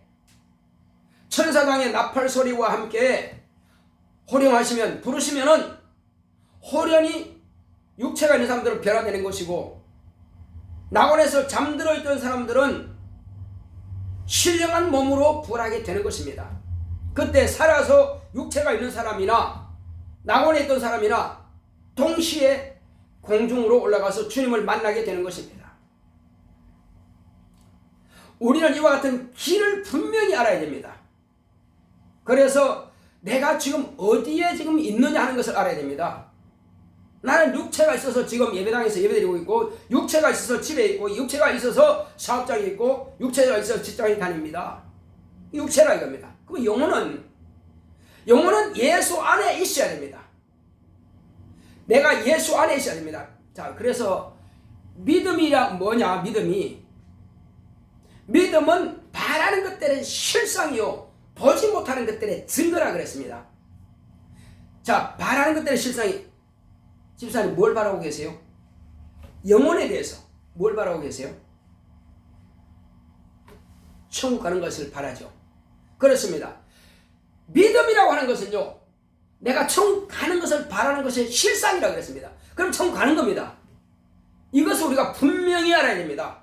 천사장의 나팔 소리와 함께 호령하시면 부르시면은 호련히 육체가 있는 사람들은 변화되는 것이고 낙원에서 잠들어 있던 사람들은 신령한 몸으로 부활하게 되는 것입니다. 그때 살아서 육체가 있는 사람이나 낙원에 있던 사람이나 동시에 공중으로 올라가서 주님을 만나게 되는 것입니다. 우리는 이와 같은 길을 분명히 알아야 됩니다. 그래서 내가 지금 어디에 지금 있느냐 하는 것을 알아야 됩니다. 나는 육체가 있어서 지금 예배당에서 예배드리고 있고 육체가 있어서 집에 있고 육체가 있어서 사업장에 있고 육체가 있어서 직장에 다닙니다. 육체라 이겁니다. 그럼 영혼은 예수 안에 있어야 됩니다. 내가 예수 안에 있어야 됩니다. 자, 그래서 믿음이란 뭐냐? 믿음은 바라는 것들의 실상이요 보지 못하는 것들의 증거라 그랬습니다. 자, 바라는 것들의 실상이 집사님 뭘 바라고 계세요? 영혼에 대해서 뭘 바라고 계세요? 천국 가는 것을 바라죠. 그렇습니다. 믿음이라고 하는 것은요 내가 천국 가는 것을 바라는 것의 실상이라고 그랬습니다. 그럼 천국 가는 겁니다. 이것을 우리가 분명히 알아야 됩니다.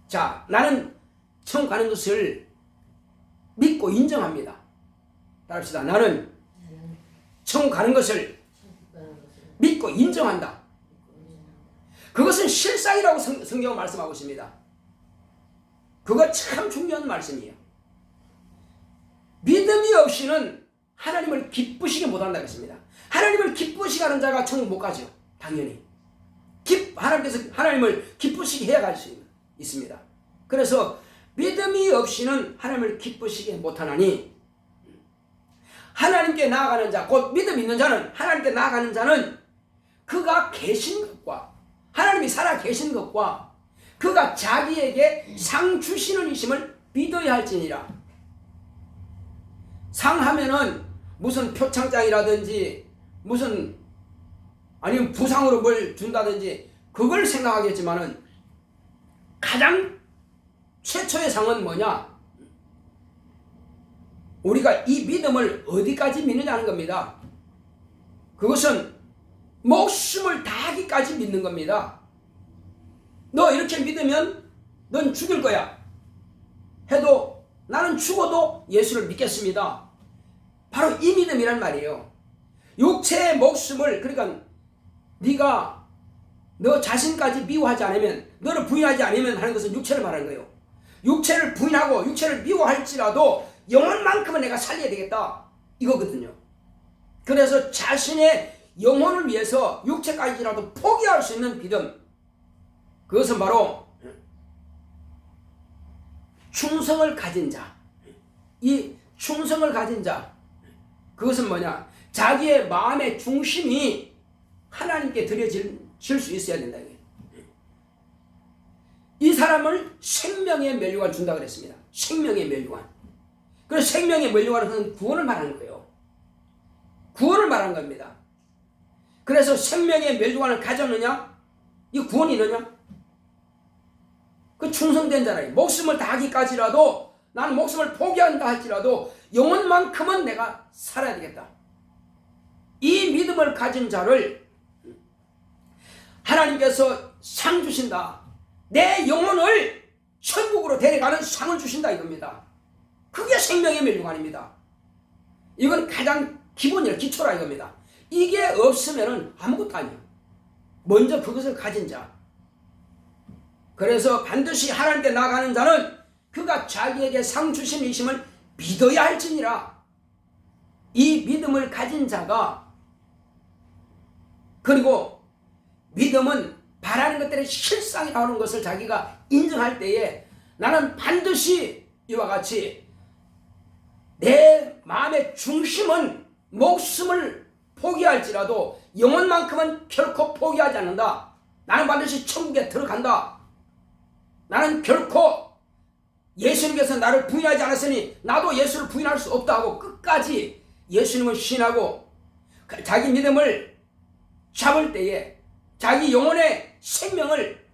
자, 나는 천국 가는 것을 믿고 인정합니다. 따릅시다. 나는 천국 가는 것을 믿고 인정한다. 그것은 실상이라고 성경은 말씀하고 있습니다. 그거 참 중요한 말씀이에요. 믿음이 없이는 하나님을 기쁘시게 못한다 했습니다. 하나님을 기쁘시게 하는 자가 천국 못 가죠. 당연히 하나님께서 하나님을 기쁘시게 해야 갈 수 있습니다. 그래서 믿음이 없이는 하나님을 기쁘시게 못하나니 하나님께 나아가는 자, 곧 믿음 있는 자는 하나님께 나아가는 자는 그가 계신 것과 하나님이 살아 계신 것과 그가 자기에게 상 주시는 이심을 믿어야 할지니라. 상하면은 무슨 표창장이라든지 무슨 아니면 부상으로 뭘 준다든지 그걸 생각하겠지만은 가장 최초의 상은 뭐냐? 우리가 이 믿음을 어디까지 믿느냐 하는 겁니다. 그것은 목숨을 다하기까지 믿는 겁니다. 너 이렇게 믿으면 넌 죽일 거야 해도 나는 죽어도 예수를 믿겠습니다. 바로 이 믿음이란 말이에요. 육체의 목숨을, 그러니까 네가 너 자신까지 미워하지 않으면, 너를 부인하지 않으면 하는 것은 육체를 말하는 거예요. 육체를 부인하고 육체를 미워할지라도 영혼만큼은 내가 살려야 되겠다 이거거든요. 그래서 자신의 영혼을 위해서 육체까지라도 포기할 수 있는 믿음, 그것은 바로 충성을 가진 자. 이 충성을 가진 자, 그것은 뭐냐? 자기의 마음의 중심이 하나님께 드려질 수 있어야 된다. 이 사람을 생명의 면류관 준다 그랬습니다. 생명의 면류관. 그래서 생명의 면류관은 구원을 말하는 거예요. 구원을 말하는 겁니다. 그래서 생명의 면류관을 가졌느냐? 이 구원이 있느냐? 그 충성된 자라. 목숨을 다하기까지라도, 나는 목숨을 포기한다 할지라도 영혼만큼은 내가 살아야 되겠다. 이 믿음을 가진 자를 하나님께서 상 주신다. 내 영혼을 천국으로 데려가는 상을 주신다 이겁니다. 그게 생명의 면류관입니다. 이건 가장 기본이라, 기초라 이겁니다. 이게 없으면 아무것도 아니에요. 먼저 그것을 가진 자. 그래서 반드시 하나님께 나가는 자는 그가 자기에게 상 주신 이심을 믿어야 할지니라. 이 믿음을 가진 자가, 그리고 믿음은 바라는 것들의 실상이라는 것을 자기가 인정할 때에 나는 반드시 이와 같이 내 마음의 중심은 목숨을 포기할지라도 영혼만큼은 결코 포기하지 않는다. 나는 반드시 천국에 들어간다. 나는 결코 예수님께서 나를 부인하지 않았으니 나도 예수를 부인할 수 없다 하고 끝까지 예수님을 신하고 자기 믿음을 잡을 때에, 자기 영혼의 생명을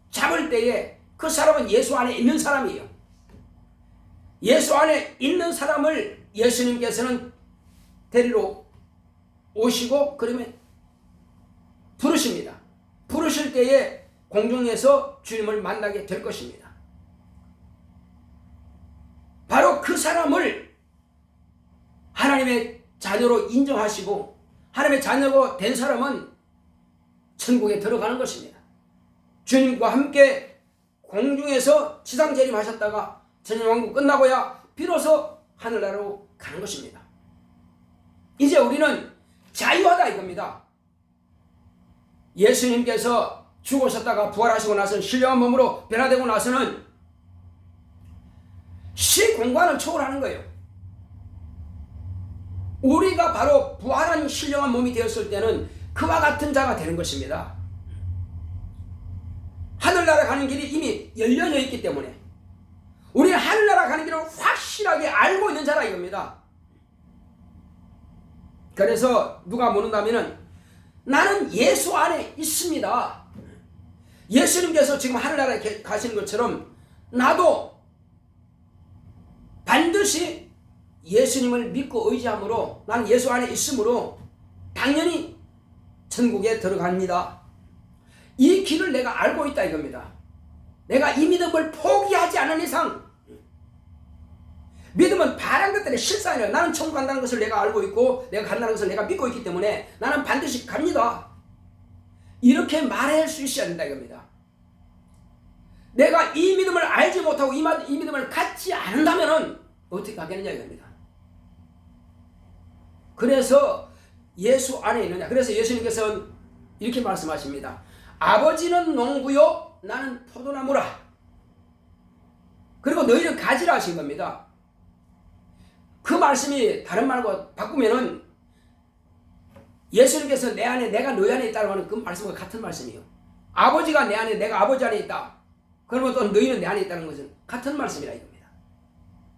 잡을 때에 그 사람은 예수 안에 있는 사람이에요. 예수 안에 있는 사람을 예수님께서는 데리러 오시고 그러면 부르십니다. 부르실 때에 공중에서 주님을 만나게 될 것입니다. 바로 그 사람을 하나님의 자녀로 인정하시고 하나님의 자녀가 된 사람은 천국에 들어가는 것입니다. 주님과 함께 공중에서 지상 재림하셨다가 천년왕국 끝나고야 비로소 하늘나라로 가는 것입니다. 이제 우리는 자유하다 이겁니다. 예수님께서 죽으셨다가 부활하시고 나서 신령한 몸으로 변화되고 나서는 시 공간을 초월하는 거예요. 우리가 바로 부활한 신령한 몸이 되었을 때는 그와 같은 자가 되는 것입니다. 하늘나라 가는 길이 이미 열려져 있기 때문에 우리는 하늘나라 가는 길을 확실하게 알고 있는 자라 이겁니다. 그래서 누가 묻는다면은 나는 예수 안에 있습니다. 예수님께서 지금 하늘나라에 가시는 것처럼 나도 반드시 예수님을 믿고 의지함으로 나는 예수 안에 있으므로 당연히 천국에 들어갑니다. 이 길을 내가 알고 있다 이겁니다. 내가 이 믿음을 포기하지 않은 이상, 믿음은 바란 것들의 실상이에요. 나는 천국 간다는 것을 내가 알고 있고 내가 간다는 것을 내가 믿고 있기 때문에 나는 반드시 갑니다. 이렇게 말할 수 있어야 된다 이겁니다. 내가 이 믿음을 알지 못하고 이 믿음을 갖지 않는다면 어떻게 가겠느냐 이겁니다. 그래서 예수 안에 있느냐. 그래서 예수님께서는 이렇게 말씀하십니다. 아버지는 농부요 나는 포도나무라. 그리고 너희는 가지라 하신 겁니다. 그 말씀이 다른 말과 바꾸면은 예수님께서 내 안에 내가 너희 안에 있다고 하는 그 말씀과 같은 말씀이에요. 아버지가 내 안에 내가 아버지 안에 있다. 그러면 또 너희는 내 안에 있다는 것은 같은 말씀이라 이겁니다.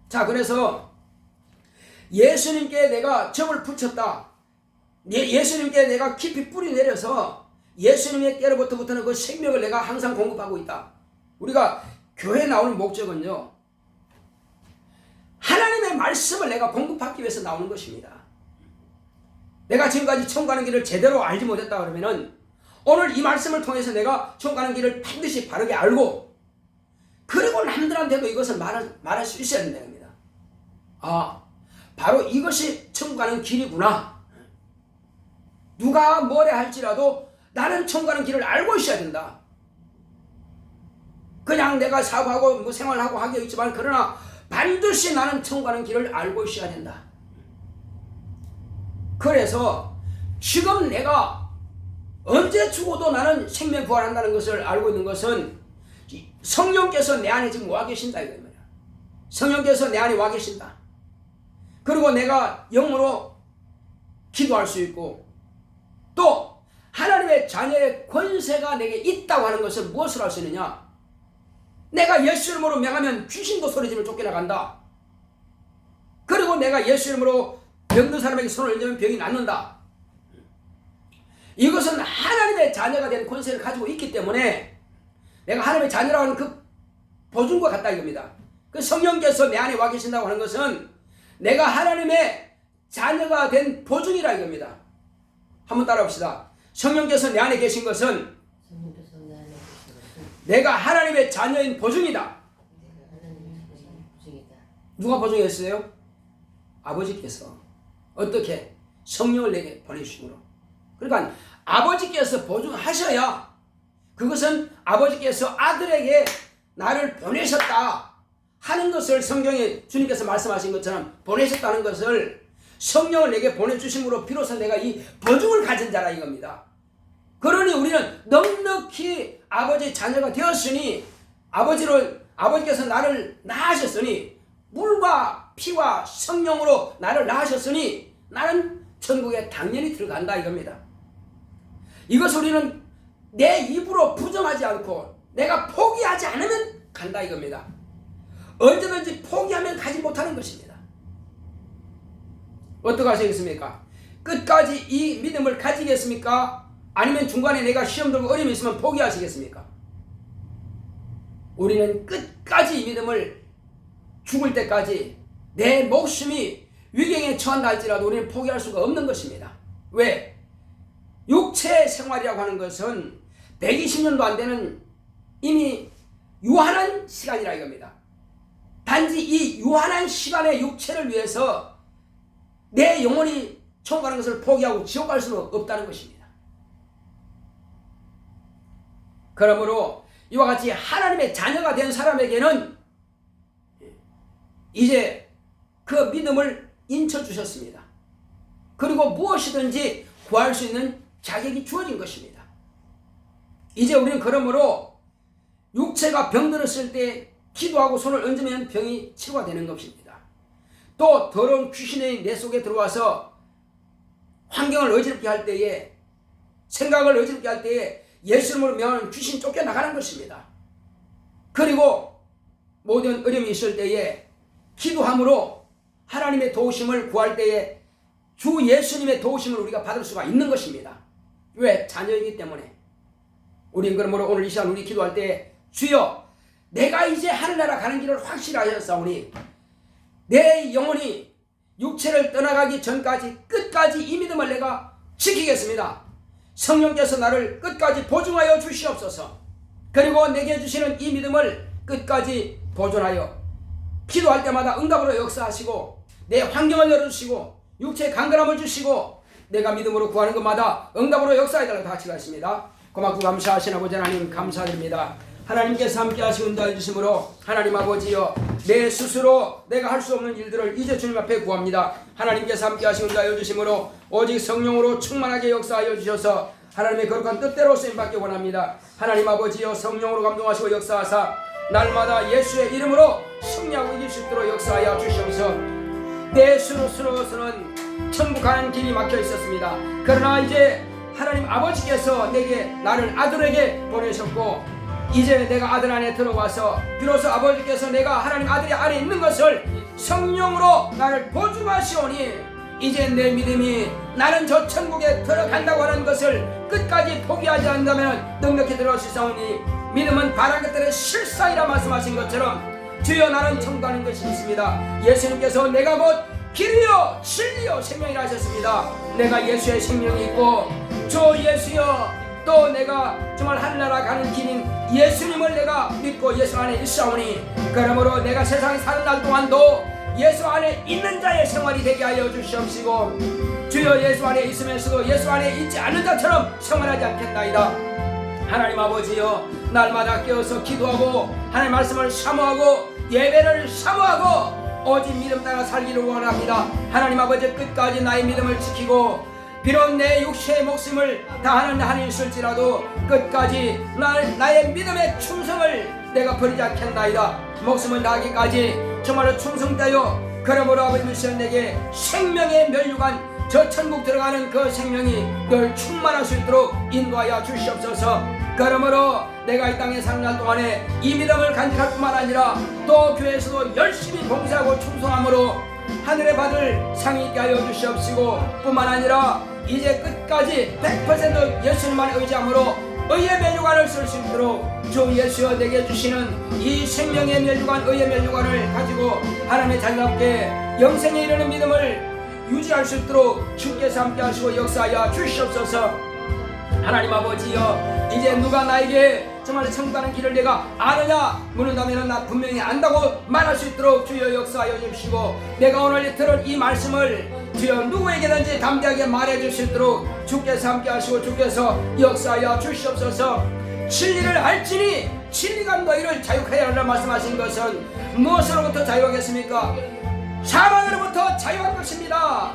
자, 그래서 예수님께 내가 접을 붙였다. 예수님께 내가 깊이 뿌리 내려서 예수님께로부터는 그 생명을 내가 항상 공급하고 있다. 우리가 교회에 나오는 목적은요, 하나님의 말씀을 내가 공급하기 위해서 나오는 것입니다. 내가 지금까지 천국 가는 길을 제대로 알지 못했다 그러면은 오늘 이 말씀을 통해서 내가 천국 가는 길을 반드시 바르게 알고 그리고 남들한테도 이것을 말할 수 있어야 된다는 겁니다. 아, 바로 이것이 천국 가는 길이구나. 누가 뭐래 할지라도 나는 천국 가는 길을 알고 있어야 된다. 그냥 내가 사고하고 뭐 생활하고 하겠지만 그러나 반드시 나는 천국 가는 길을 알고 있어야 된다. 그래서 지금 내가 언제 죽어도 나는 생명 부활한다는 것을 알고 있는 것은 성령께서 내 안에 지금 와 계신다 이겁니다. 성령께서 내 안에 와 계신다. 그리고 내가 영으로 기도할 수 있고 또 하나님의 자녀의 권세가 내게 있다고 하는 것을 무엇을 할 수 있느냐? 내가 예수 이름으로 명하면 귀신도 소리지면 쫓겨나간다. 그리고 내가 예수 이름으로 병든 사람에게 손을 얹으면 병이 낫는다. 이것은 하나님의 자녀가 된 권세를 가지고 있기 때문에 내가 하나님의 자녀라고 하는 그 보증과 같다 이겁니다. 그 성령께서 내 안에 와 계신다고 하는 것은 내가 하나님의 자녀가 된 보증이라 이겁니다. 한번 따라합시다. 성령께서 내 안에 계신 것은 내가 하나님의 자녀인 보증이다. 누가 보증했어요? 아버지께서. 어떻게? 성령을 내게 보내주심으로. 그러니까 아버지께서 보증하셔야 그것은 아버지께서 아들에게 나를 보내셨다 하는 것을 성경에 주님께서 말씀하신 것처럼 보내셨다는 것을 성령을 내게 보내주심으로 비로소 내가 이 보증을 가진 자라 이겁니다. 그러니 우리는 넉넉히 아버지 자녀가 되었으니 아버지께서 나를 낳으셨으니 물과 피와 성령으로 나를 낳으셨으니 나는 천국에 당연히 들어간다 이겁니다. 이것을 우리는 내 입으로 부정하지 않고 내가 포기하지 않으면 간다 이겁니다. 언제든지 포기하면 가지 못하는 것입니다. 어떻게 하시겠습니까? 끝까지 이 믿음을 가지겠습니까? 아니면 중간에 내가 시험 들고 어려움이 있으면 포기하시겠습니까? 우리는 끝까지 이 믿음을 죽을 때까지 내 목숨이 위경에 처한다 할지라도 우리는 포기할 수가 없는 것입니다. 왜? 육체 생활이라고 하는 것은 120년도 안 되는 이미 유한한 시간이라 이겁니다. 단지 이 유한한 시간의 육체를 위해서 내 영혼이 천국 가는 것을 포기하고 지옥 갈 수는 없다는 것입니다. 그러므로 이와 같이 하나님의 자녀가 된 사람에게는 이제 그 믿음을 인쳐주셨습니다. 그리고 무엇이든지 구할 수 있는 자격이 주어진 것입니다. 이제 우리는 그러므로 육체가 병들었을 때 기도하고 손을 얹으면 병이 치료가 되는 것입니다. 또 더러운 귀신이 내 속에 들어와서 환경을 어지럽게 할 때에 생각을 어지럽게 할 때에 예수 이름으로 명하는 귀신 쫓겨나가는 것입니다. 그리고 모든 어려움이 있을 때에 기도함으로 하나님의 도우심을 구할 때에 주 예수님의 도우심을 우리가 받을 수가 있는 것입니다. 왜? 자녀이기 때문에. 우리는 그러므로 오늘 이 시간 우리 기도할 때 주여 내가 이제 하늘나라 가는 길을 확실하였사오니 내 영혼이 육체를 떠나가기 전까지 끝까지 이 믿음을 내가 지키겠습니다. 성령께서 나를 끝까지 보증하여 주시옵소서. 그리고 내게 주시는 이 믿음을 끝까지 보존하여 기도할 때마다 응답으로 역사하시고 내 환경을 열어주시고 육체의 강건함을 주시고 내가 믿음으로 구하는 것마다 응답으로 역사해달라고 같이 가십니다. 고맙고 감사하신 아버지 하나님 감사드립니다. 하나님께서 함께 하시고 인도해 주심으로 하나님 아버지여 내 스스로 내가 할 수 없는 일들을 이제 주님 앞에 구합니다. 하나님께서 함께 하시고 인도해 주심으로 오직 성령으로 충만하게 역사하여 주셔서 하나님의 거룩한 뜻대로 쓰임받기 원합니다. 하나님 아버지여 성령으로 감동하시고 역사하사 날마다 예수의 이름으로 승리하고 이길 수 있도록 역사하여 주시옵소서. 내 스스로서는 천국 가는 길이 막혀 있었습니다. 그러나 이제 하나님 아버지께서 내게 나를 아들에게 보내셨고 이제 내가 아들 안에 들어와서 비로소 아버지께서 내가 하나님 아들이 안에 있는 것을 성령으로 나를 보증하시오니 이제 내 믿음이 나는 저 천국에 들어간다고 하는 것을 끝까지 포기하지 않는다면 넉넉히 들어갈 수 있사오니 믿음은 바란 것들의 실상이라 말씀하신 것처럼 주여 나는 천국 가는 것이 있습니다. 예수님께서 내가 곧 길이요 진리요 생명이라 하셨습니다. 내가 예수의 생명이 있고 주 예수여 또 내가 정말 하늘나라 가는 길인 예수님을 내가 믿고 예수 안에 있사오니 그러므로 내가 세상에 사는 날 동안도 예수 안에 있는 자의 생활이 되게 하여 주시옵시고 주여 예수 안에 있으면서도 예수 안에 있지 않는 자처럼 생활하지 않겠나이다. 하나님 아버지여 날마다 깨어서 기도하고 하나님 말씀을 사모하고 예배를 사모하고 오직 믿음 따라 살기를 원합니다. 하나님 아버지 끝까지 나의 믿음을 지키고 비록 내 육체의 목숨을 다하는 한이 있을지라도 끝까지 나의 믿음의 충성을 내가 버리지 않겠나이다. 목숨을 다하기까지 정말로 충성되어 그러므로 아버지 내게 생명의 면류관 저 천국 들어가는 그 생명이 늘 충만할 수 있도록 인도하여 주시옵소서. 그러므로 내가 이 땅에 사는 날 동안에 이 믿음을 간직할 뿐만 아니라 또 교회에서도 열심히 봉사하고 충성함으로 하늘에 받을 상이 있게 하여 주시옵시고 뿐만 아니라 이제 끝까지 100% 예수님만 의지함으로 의의 면류관을 쓸 수 있도록 주 예수여 내게 주시는 이 생명의 면류관 의의 면류관을 가지고 하나님의 자녀답게 영생에 이르는 믿음을 유지할 수 있도록 주께서 함께 하시고 역사하여 주시옵소서. 하나님 아버지여 이제 누가 나에게 정말 천국 가는 길을 내가 아느냐 묻는다면 나 분명히 안다고 말할 수 있도록 주여 역사하여 주시고 내가 오늘 들은 이 말씀을 주여 누구에게든지 담대하게 말해 줄 수 있도록 주께서 함께 하시고 주께서 역사하여 주시옵소서. 진리를 알지니 진리가 너희를 자유하여 하라 말씀하신 것은 무엇으로부터 자유하겠습니까? 사망으로부터 자유한 것입니다.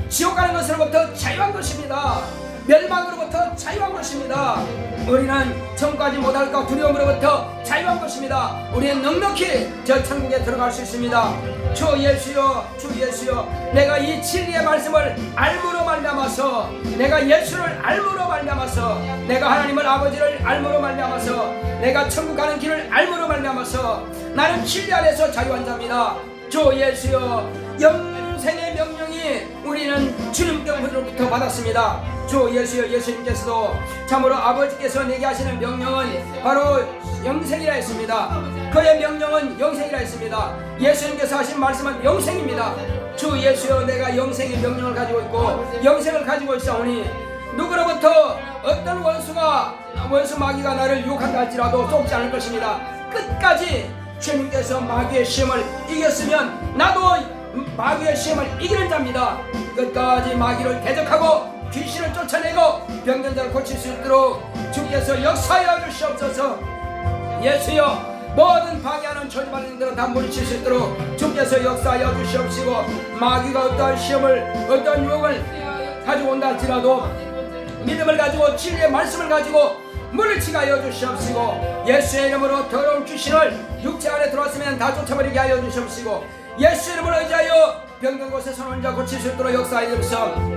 지옥 가는 것으로부터 자유한 것입니다. 멸망으로부터 자유한 것입니다. 우리는 천국까지 못할까 두려움으로부터 자유한 것입니다. 우리는 넉넉히 저 천국에 들어갈 수 있습니다. 주 예수여 주 예수여 내가 이 진리의 말씀을 알므로 말미암아서 내가 예수를 알므로 말미암아서 내가 하나님을 아버지를 알므로 말미암아서 내가 천국 가는 길을 알므로 말미암아서 나는 진리 안에서 자유한 자입니다. 주 예수여 영생의 명령이 우리는 주님께로부터 받았습니다. 주 예수여 예수님께서도 참으로 아버지께서 내게 하시는 명령은 바로 영생이라 했습니다. 그의 명령은 영생이라 했습니다. 예수님께서 하신 말씀은 영생입니다. 주 예수여 내가 영생의 명령을 가지고 있고 영생을 가지고 있사오니 누구로부터 어떤 원수 마귀가 나를 유혹한다 할지라도 쏟지 않을 것입니다. 끝까지 주님께서 마귀의 시험을 이겼으면 나도 마귀의 시험을 이기는 자입니다. 끝까지 마귀를 대적하고 귀신을 쫓아내고 병든 자를 고칠 수 있도록 주께서 역사하여 주시옵소서. 예수여 모든 방해하는 저주받는 자들은 다 물리칠 수 있도록 주께서 역사하여 주시옵시고 마귀가 어떠한 시험을 어떠한 유혹을 가지고 온다 할지라도 믿음을 가지고 진리의 말씀을 가지고 물리치게 하여 주시옵시고 예수의 이름으로 더러운 귀신을 육체 안에 들어왔으면 다 쫓아버리게 하여 주시옵시고 예수의 이름으로 의지하여 병든 곳에 손을 얹어 고칠 수 있도록 역사하여 주시옵소서.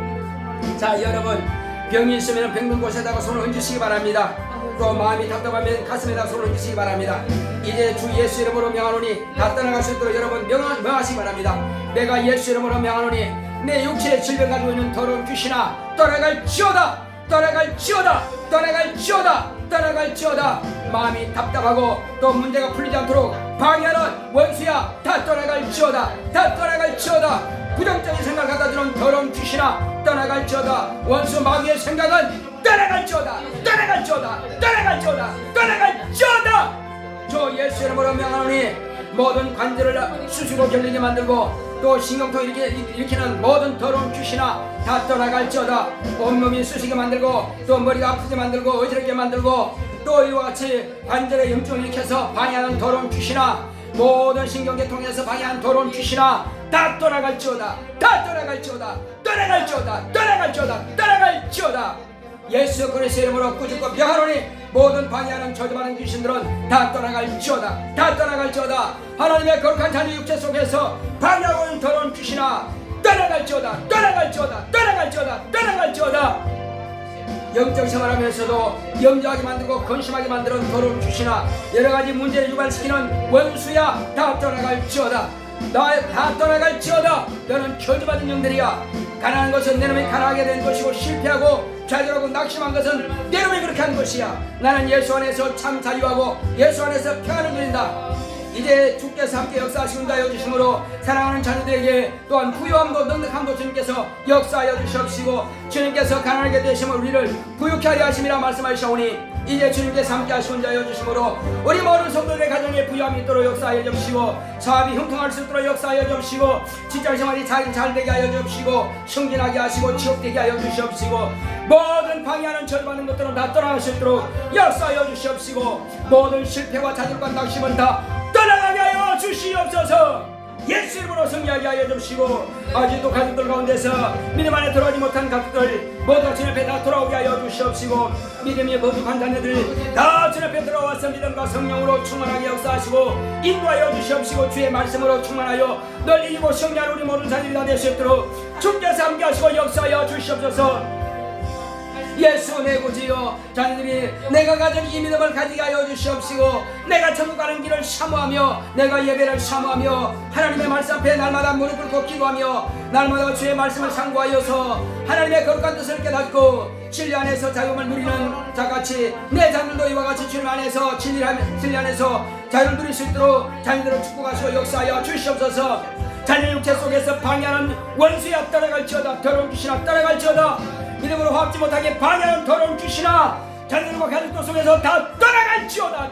자 여러분 병이 있으면 병든 곳에다가 손을 얹으시기 바랍니다. 또 마음이 답답하면 가슴에다 손을 얹으시기 바랍니다. 이제 주 예수 이름으로 명하노니 다 떠나갈 수 있도록 여러분 명하시기 바랍니다. 내가 예수 이름으로 명하노니 내 육체의 질병 가지고 있는 더러운 귀신아 떠나갈지어다 떠나갈지어다 떠나갈지어다 떠나갈지어다. 마음이 답답하고 또 문제가 풀리지 않도록 방해하는 원수야 다 떠나갈지어다 다 떠나갈지어다. 부정적인 생각을 갖다주는 더러운 귀신아 떠나갈지어다. 원수 마귀의 생각은 떠나갈지어다 떠나갈지어다 떠나갈지어다 떠나갈지어다. 주 예수 이름으로 명하노니 모든 관절을 수시로 결리게 만들고 또 신경통 일으키는 모든 더러운 귀신아 다 떠나갈지어다. 온몸이 쑤시게 만들고 또 머리가 아프게 만들고 어지럽게 만들고 또 이와 같이 관절에 염증을 일으켜서 방해하는 더러운 귀신아 모든 신경계통에서 방해하는 더러운 귀신아 다 떠나갈지어다 다 떠나갈지어다 떠나갈지어다 떠나갈지어다 떠나갈지어다. 예수 그리스도의 이름으로 꾸짖고 명하노니 모든 방해하는 저주받는 귀신들은 다 떠나갈지어다 다 떠나갈지어다. 하나님의 거룩한 자녀 육체 속에서 방해하고 있는 더러운 귀신아 떠나갈지어다 떠나갈지어다 떠나갈지어다 떠나갈지어다. 영적 생활하면서도 염려하게 만들고 근심하게 만드는 더러운 귀신아 여러가지 문제를 유발시키는 원수야 다 떠나갈지어다 다 떠나갈지어다. 너는 저주받은 영들이야. 가난한 것은 내 놈이 가난하게 된 것이고 실패하고 좌절하고 낙심한 것은 내 놈이 그렇게 한 것이야. 나는 예수 안에서 참 자유하고 예수 안에서 평안을 누린다. 이제 주께서 함께 역사하시고 하여 주심으로 사랑하는 자녀들에게 또한 부유함도 넉넉함도 주님께서 역사하여 주시옵시고 주님께서 가난하게 되심을 우리를 부유케 하려 하심이라 말씀하시오니 이제 주님께서 함께 하시고 하여 주심으로 우리 모든 성도들의 가정에 부유함이 있도록 역사하여 주시고 사업이 형통할 수 있도록 역사하여 주시고 직장생활이 잘 되게 하여 주시고 승진하게 하시고 취업되게 하여 주시옵시고 모든 방해하는 절반는 것들은 다 떠나갈 수 있도록 역사하여 주시옵시고 모든 실패와 좌절과 낙심은 다 떠나가게 하여 주시옵소서. 예수 이름으로 승리하게 하여 주시고 아직도 가족들 가운데서 믿음 안에 들어오지 못한 가족들 모두 주님 앞에 다 돌아오게 하여 주시옵시고 믿음이 부족한 자녀들 다 주님 앞에 들어와서 믿음과 성령으로 충만하게 역사하시고 인도하여 주시옵시고 주의 말씀으로 충만하여 널리 이기고 승리하는 우리 모든 자녀들이 다 될 수 있도록 주께서 함께 하시고 역사하여 주시옵소서. 예수 내 구주여 자녀들이 내가 가진 이 믿음을 가지게 하여 주시옵시고 내가 천국 가는 길을 사모하며 내가 예배를 사모하며 하나님의 말씀 앞에 날마다 무릎 꿇고 기도하며 날마다 주의 말씀을 상고하여서 하나님의 거룩한 뜻을 깨닫고 진리 안에서 자유를 누리는 자같이 내 자녀들도 이와 같이 주님 안에서 진리 안에서 자유를 누릴 수 있도록 자녀들을 축복하시고 역사하여 주시옵소서. 자녀 육체 속에서 방해하는 원수야 따라갈지어다 더러운 귀신아 따라갈지어다 믿음으로 화합지 못하게 방해하는 더러운 귀신아 자녀들과 가족들 속에서 다 떠나갈지어다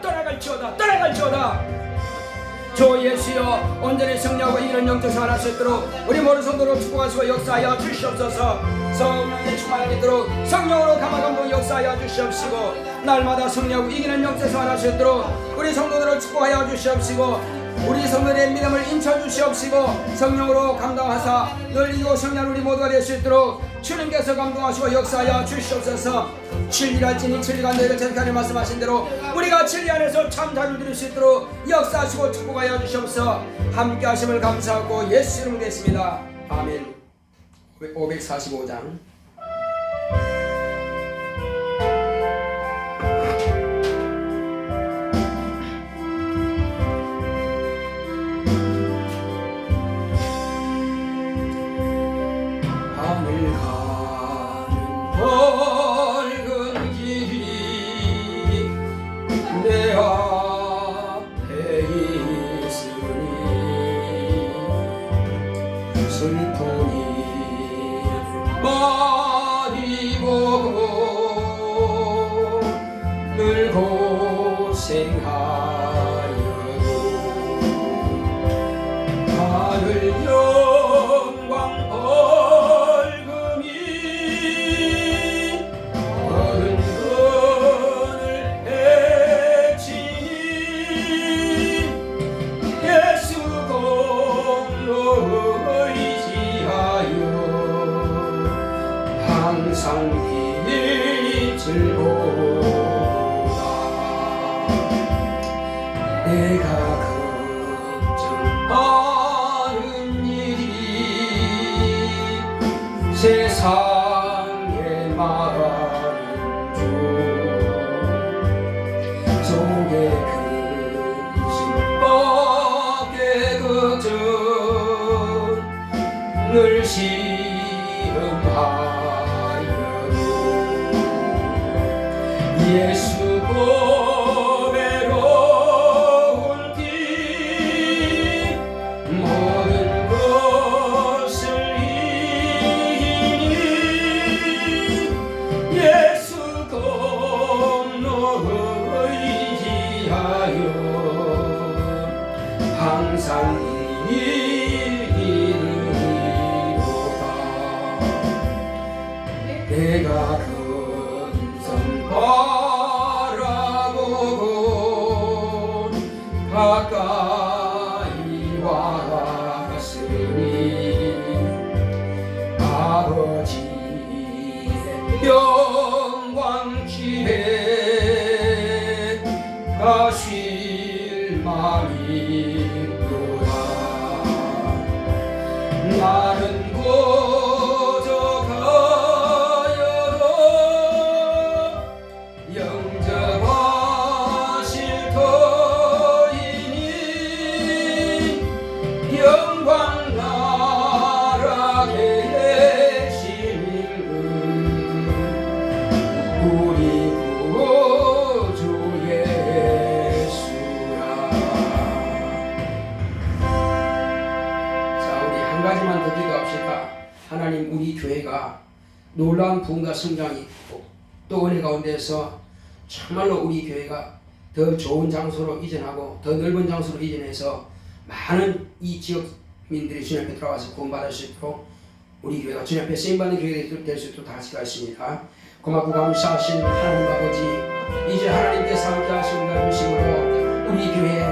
주 예수여 온전히 승리하고 이기는 영적 생활 할 수 있도록 우리 모든 성도로 축복하시고 역사하여 주시옵소서. 성령의 충만함이 있도록 성령으로 감화감동 역사하여 주시옵시고 날마다 승리하고 이기는 영적 생활 할 수 있도록 우리 성도들을 축복하여 주시옵시고 우리 성도의 믿음을 인쳐 주시옵시고 성령으로 감당하사 늘 이기고 승리하는 우리 모두가 될 수 있도록 주님께서 감동하시고 역사하여 주시옵소서. 진리랄지니 진리가 너희를 전하게 말씀하신 대로 우리가 진리 안에서 참 자유를 누릴 수 있도록 역사하시고 축복하여 주시옵소서. 함께 하심을 감사하고 예수 이름으로 됐습니다. 아멘. 545장 세상에 말하는 주 속에 근심 법의 걱정 늘 시험하여도 예수 고배로운 길 모든 것을 예수 공로 의지하여 항상 이르리로다. 내가 근성 바라보고 가까이 왔으니 아버지의 영광 기회 가실 마음이로다. 나는 고저 가여도 영접하실 터이니 영광 나라 계시는 우리 구주 예수라. 기도합시다. 하나님, 우리 교회가 놀라운 부흥과 성장이 있고 또 은혜 가운데서 정말로 우리 교회가 더 좋은 장소로 이전하고 더 넓은 장소로 이전해서 많은 이 지역민들이 주님 앞에 들어와서 구원받을 수 있도록 우리 교회가 주님 앞에 쓰임받는 교회가 될 수 있도록 다 같이 가겠습니다. 고맙고 감사하신 하나님 아버지, 이제 하나님께서 함께 하시고 주심으로 우리 교회에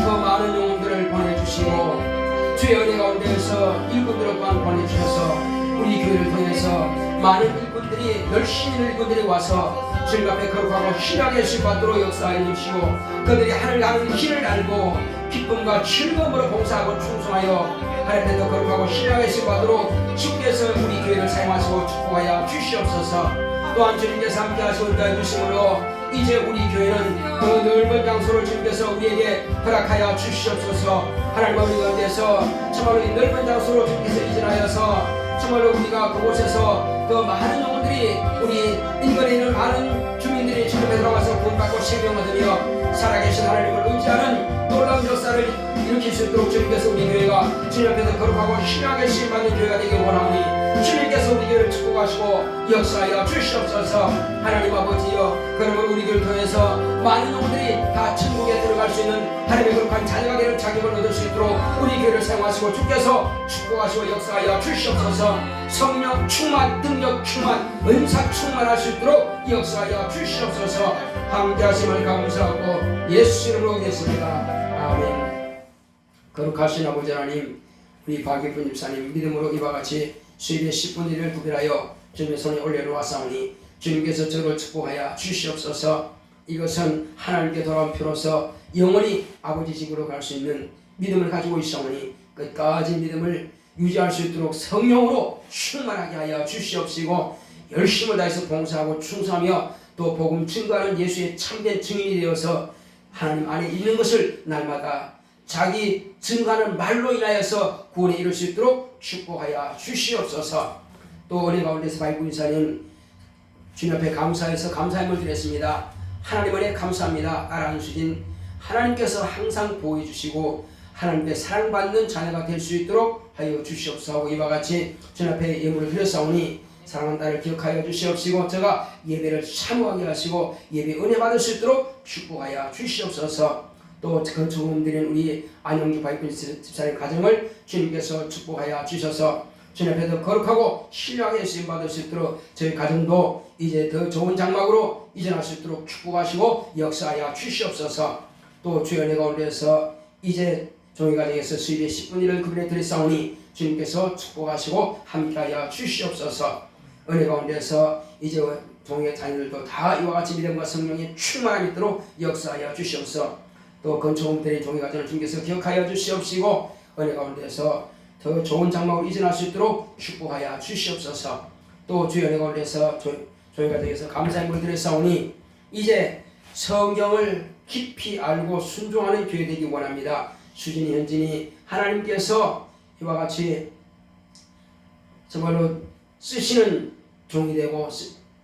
더 많은 영혼들을 보내주시고 주의 은혜 가운데에서 일꾼들을 또한 보내주셔서 우리 교회를 통해서 많은 일꾼들이 열심히 일꾼들이 와서 주님 앞에 거룩하고 신하게 수받도록 역사해 주시고 그들이 하늘 가는 길을 알고 기쁨과 즐거움으로 봉사하고 충성하여 하나님 앞에 더 거룩하고 신하게 수받도록 주께서 우리 교회를 사용하시고 축복하여 주시옵소서. 또한 주님께서 함께 하시고 인도해 주심으로 이제 우리 교회는 더 넓은 장소를 주님께서 우리에게 허락하여 주시옵소서. 하나님 우리 가운데서 정말로 이 넓은 장소로 주님께서 이전하여서 정말로 우리가 그곳에서 더 많은 영혼들이 우리 인근에 있는 많은 주민들이 주님 앞에 들어가서 구원받고 생명 얻으며 살아계신 하나님을 의지하는 놀라운 역사를 일으킬 수 있도록 주님께서 우리 교회가 주님 앞에서 거룩하고 신앙의 쓰임받는 교회가 되길 원하오니 주님께서 우리 교회를 축복하시고 역사하여 주시옵소서. 하나님 아버지여, 그러므로 우리 교회를 통해서 많은 영혼들이 다 천국에 들어갈 수 있는 하나님의 거룩한 자녀가 되는 자격을 얻을 수 있도록 우리 교회를 사용하시고 주께서 축복하시고 역사하여 주시옵소서. 성령 충만, 능력 충만, 은사 충만할 수 있도록 역사하여 주시옵소서. 함께 하심을 감사하고 예수 이름으로 오겠습니다. 아멘. 거룩하신 아버지 하나님, 우리 박일분 집사님 믿음으로 이와 같이 수입의 10분의 1을 구별하여 주님의 손에 올려놓았사오니 주님께서 저를 축복하여 주시옵소서. 이것은 하나님께 돌아온 표로서 영원히 아버지 집으로 갈 수 있는 믿음을 가지고 있사오니 끝까지 믿음을 유지할 수 있도록 성령으로 충만하게 하여 주시옵시고 열심을 다해서 봉사하고 충성하며 또 복음 증거하는 예수의 참된 증인이 되어서 하나님 안에 있는 것을 날마다 자기 증거하는 말로 인하여서 구원에 이룰 수 있도록 축복하여 주시옵소서. 또 은혜 가운데서 발구 인사님 주님 앞에 감사해서 감사함을 드렸습니다. 하나님 은혜 감사합니다. 알아주신 하나님께서 항상 보호해 주시고 하나님께 사랑받는 자녀가 될 수 있도록 하여 주시옵소서 하고 이와 같이 주님 앞에 예물을 드렸사오니 사랑하는 딸을 기억하여 주시옵시고 제가 예배를 사모하게 하시고 예배 은혜 받을 수 있도록 축복하여 주시옵소서. 또 그 좋은 드린 우리 안영주 바이크 집사님 가정을 주님께서 축복하여 주셔서 주님 앞에 더 거룩하고 신뢰하게 쓰임받을 수 있도록 저희 가정도 이제 더 좋은 장막으로 이전할 수 있도록 축복하시고 역사하여 주시옵소서. 또 주의 은혜 가운데서 이제 종이 가정에서 수입의 10분의 1을 그분에 드렸사오니 주님께서 축복하시고 함께하여 주시옵소서. 은혜 가운데서 이제 종의 자녀들도 다 이와 같이 믿음과 성령의 충만함이 있도록 역사하여 주시옵소서. 또 건축물들의 종이 가정을 주님께서 기억하여 주시옵시고 은혜 가운데서 더 좋은 장막으로 이전할 수 있도록 축복하여 주시옵소서. 또 주의 은혜 가운데서 종이 가정에서 감사의 물 드렸사오니 이제 성경을 깊이 알고 순종하는 교회 되기 원합니다. 수진이 현진이 하나님께서 이와 같이 정말로 쓰시는 종이 되고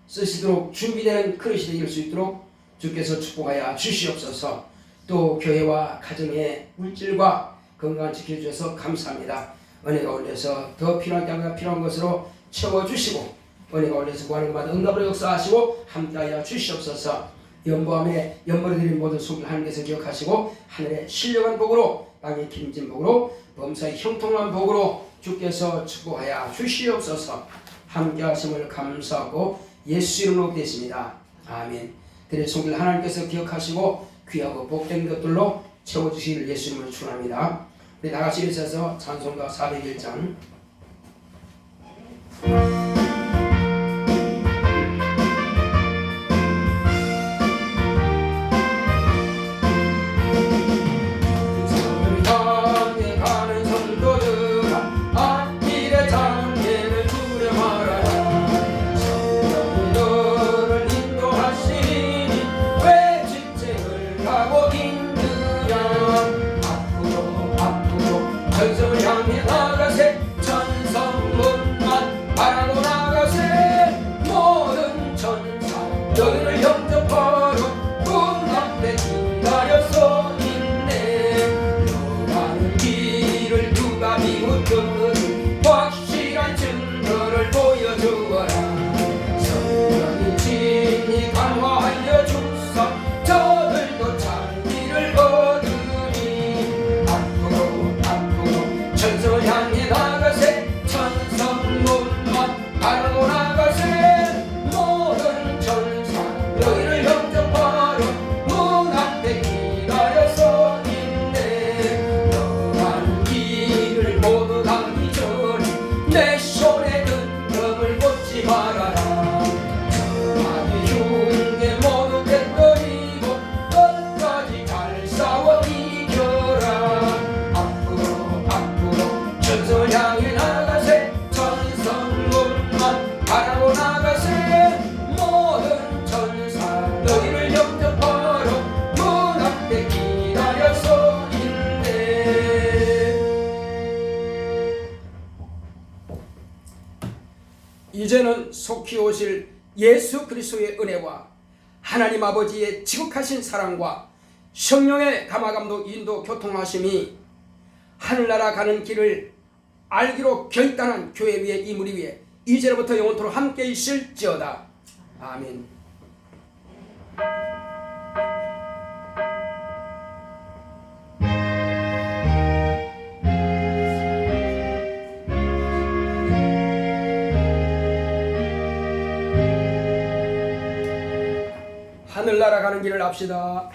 쓰시도록 준비되는 그릇이 되길 수 있도록 주께서 축복하여 주시옵소서. 또 교회와 가정의 물질과 건강을 지켜주셔서 감사합니다. 은혜 가운데서 더 필요한 때마다 필요한 것으로 채워주시고 은혜 가운데서 구하는 것마다 응답으로 역사하시고 함께하여 주시옵소서. 연보함에 연보를 드린 모든 속을 하나님께서 기억하시고 하늘의 신령한 복으로 땅의 기름진 복으로 범사의 형통한 복으로 주께서 축복하여 주시옵소서. 함께하심을 감사하고 예수 이름으로 기도했습니다. 아멘. 드릴 속을 하나님께서 기억하시고 귀하고 복된 것들로 채워주시기를 예수 이름으로 축원합니다. 우리 다같이 일어서서 찬송가 401장 전성을 향해 나가세 이제는 속히 오실 예수 그리스도의 은혜와 하나님 아버지의 지극하신 사랑과 성령의 감화감독 인도 교통하심이 하늘나라 가는 길을 알기로 결단한 교회 위에 이 무리 위에 이제로부터 영원토록 함께 있을지어다. 아멘. 하늘나라 가는 길을 압시다.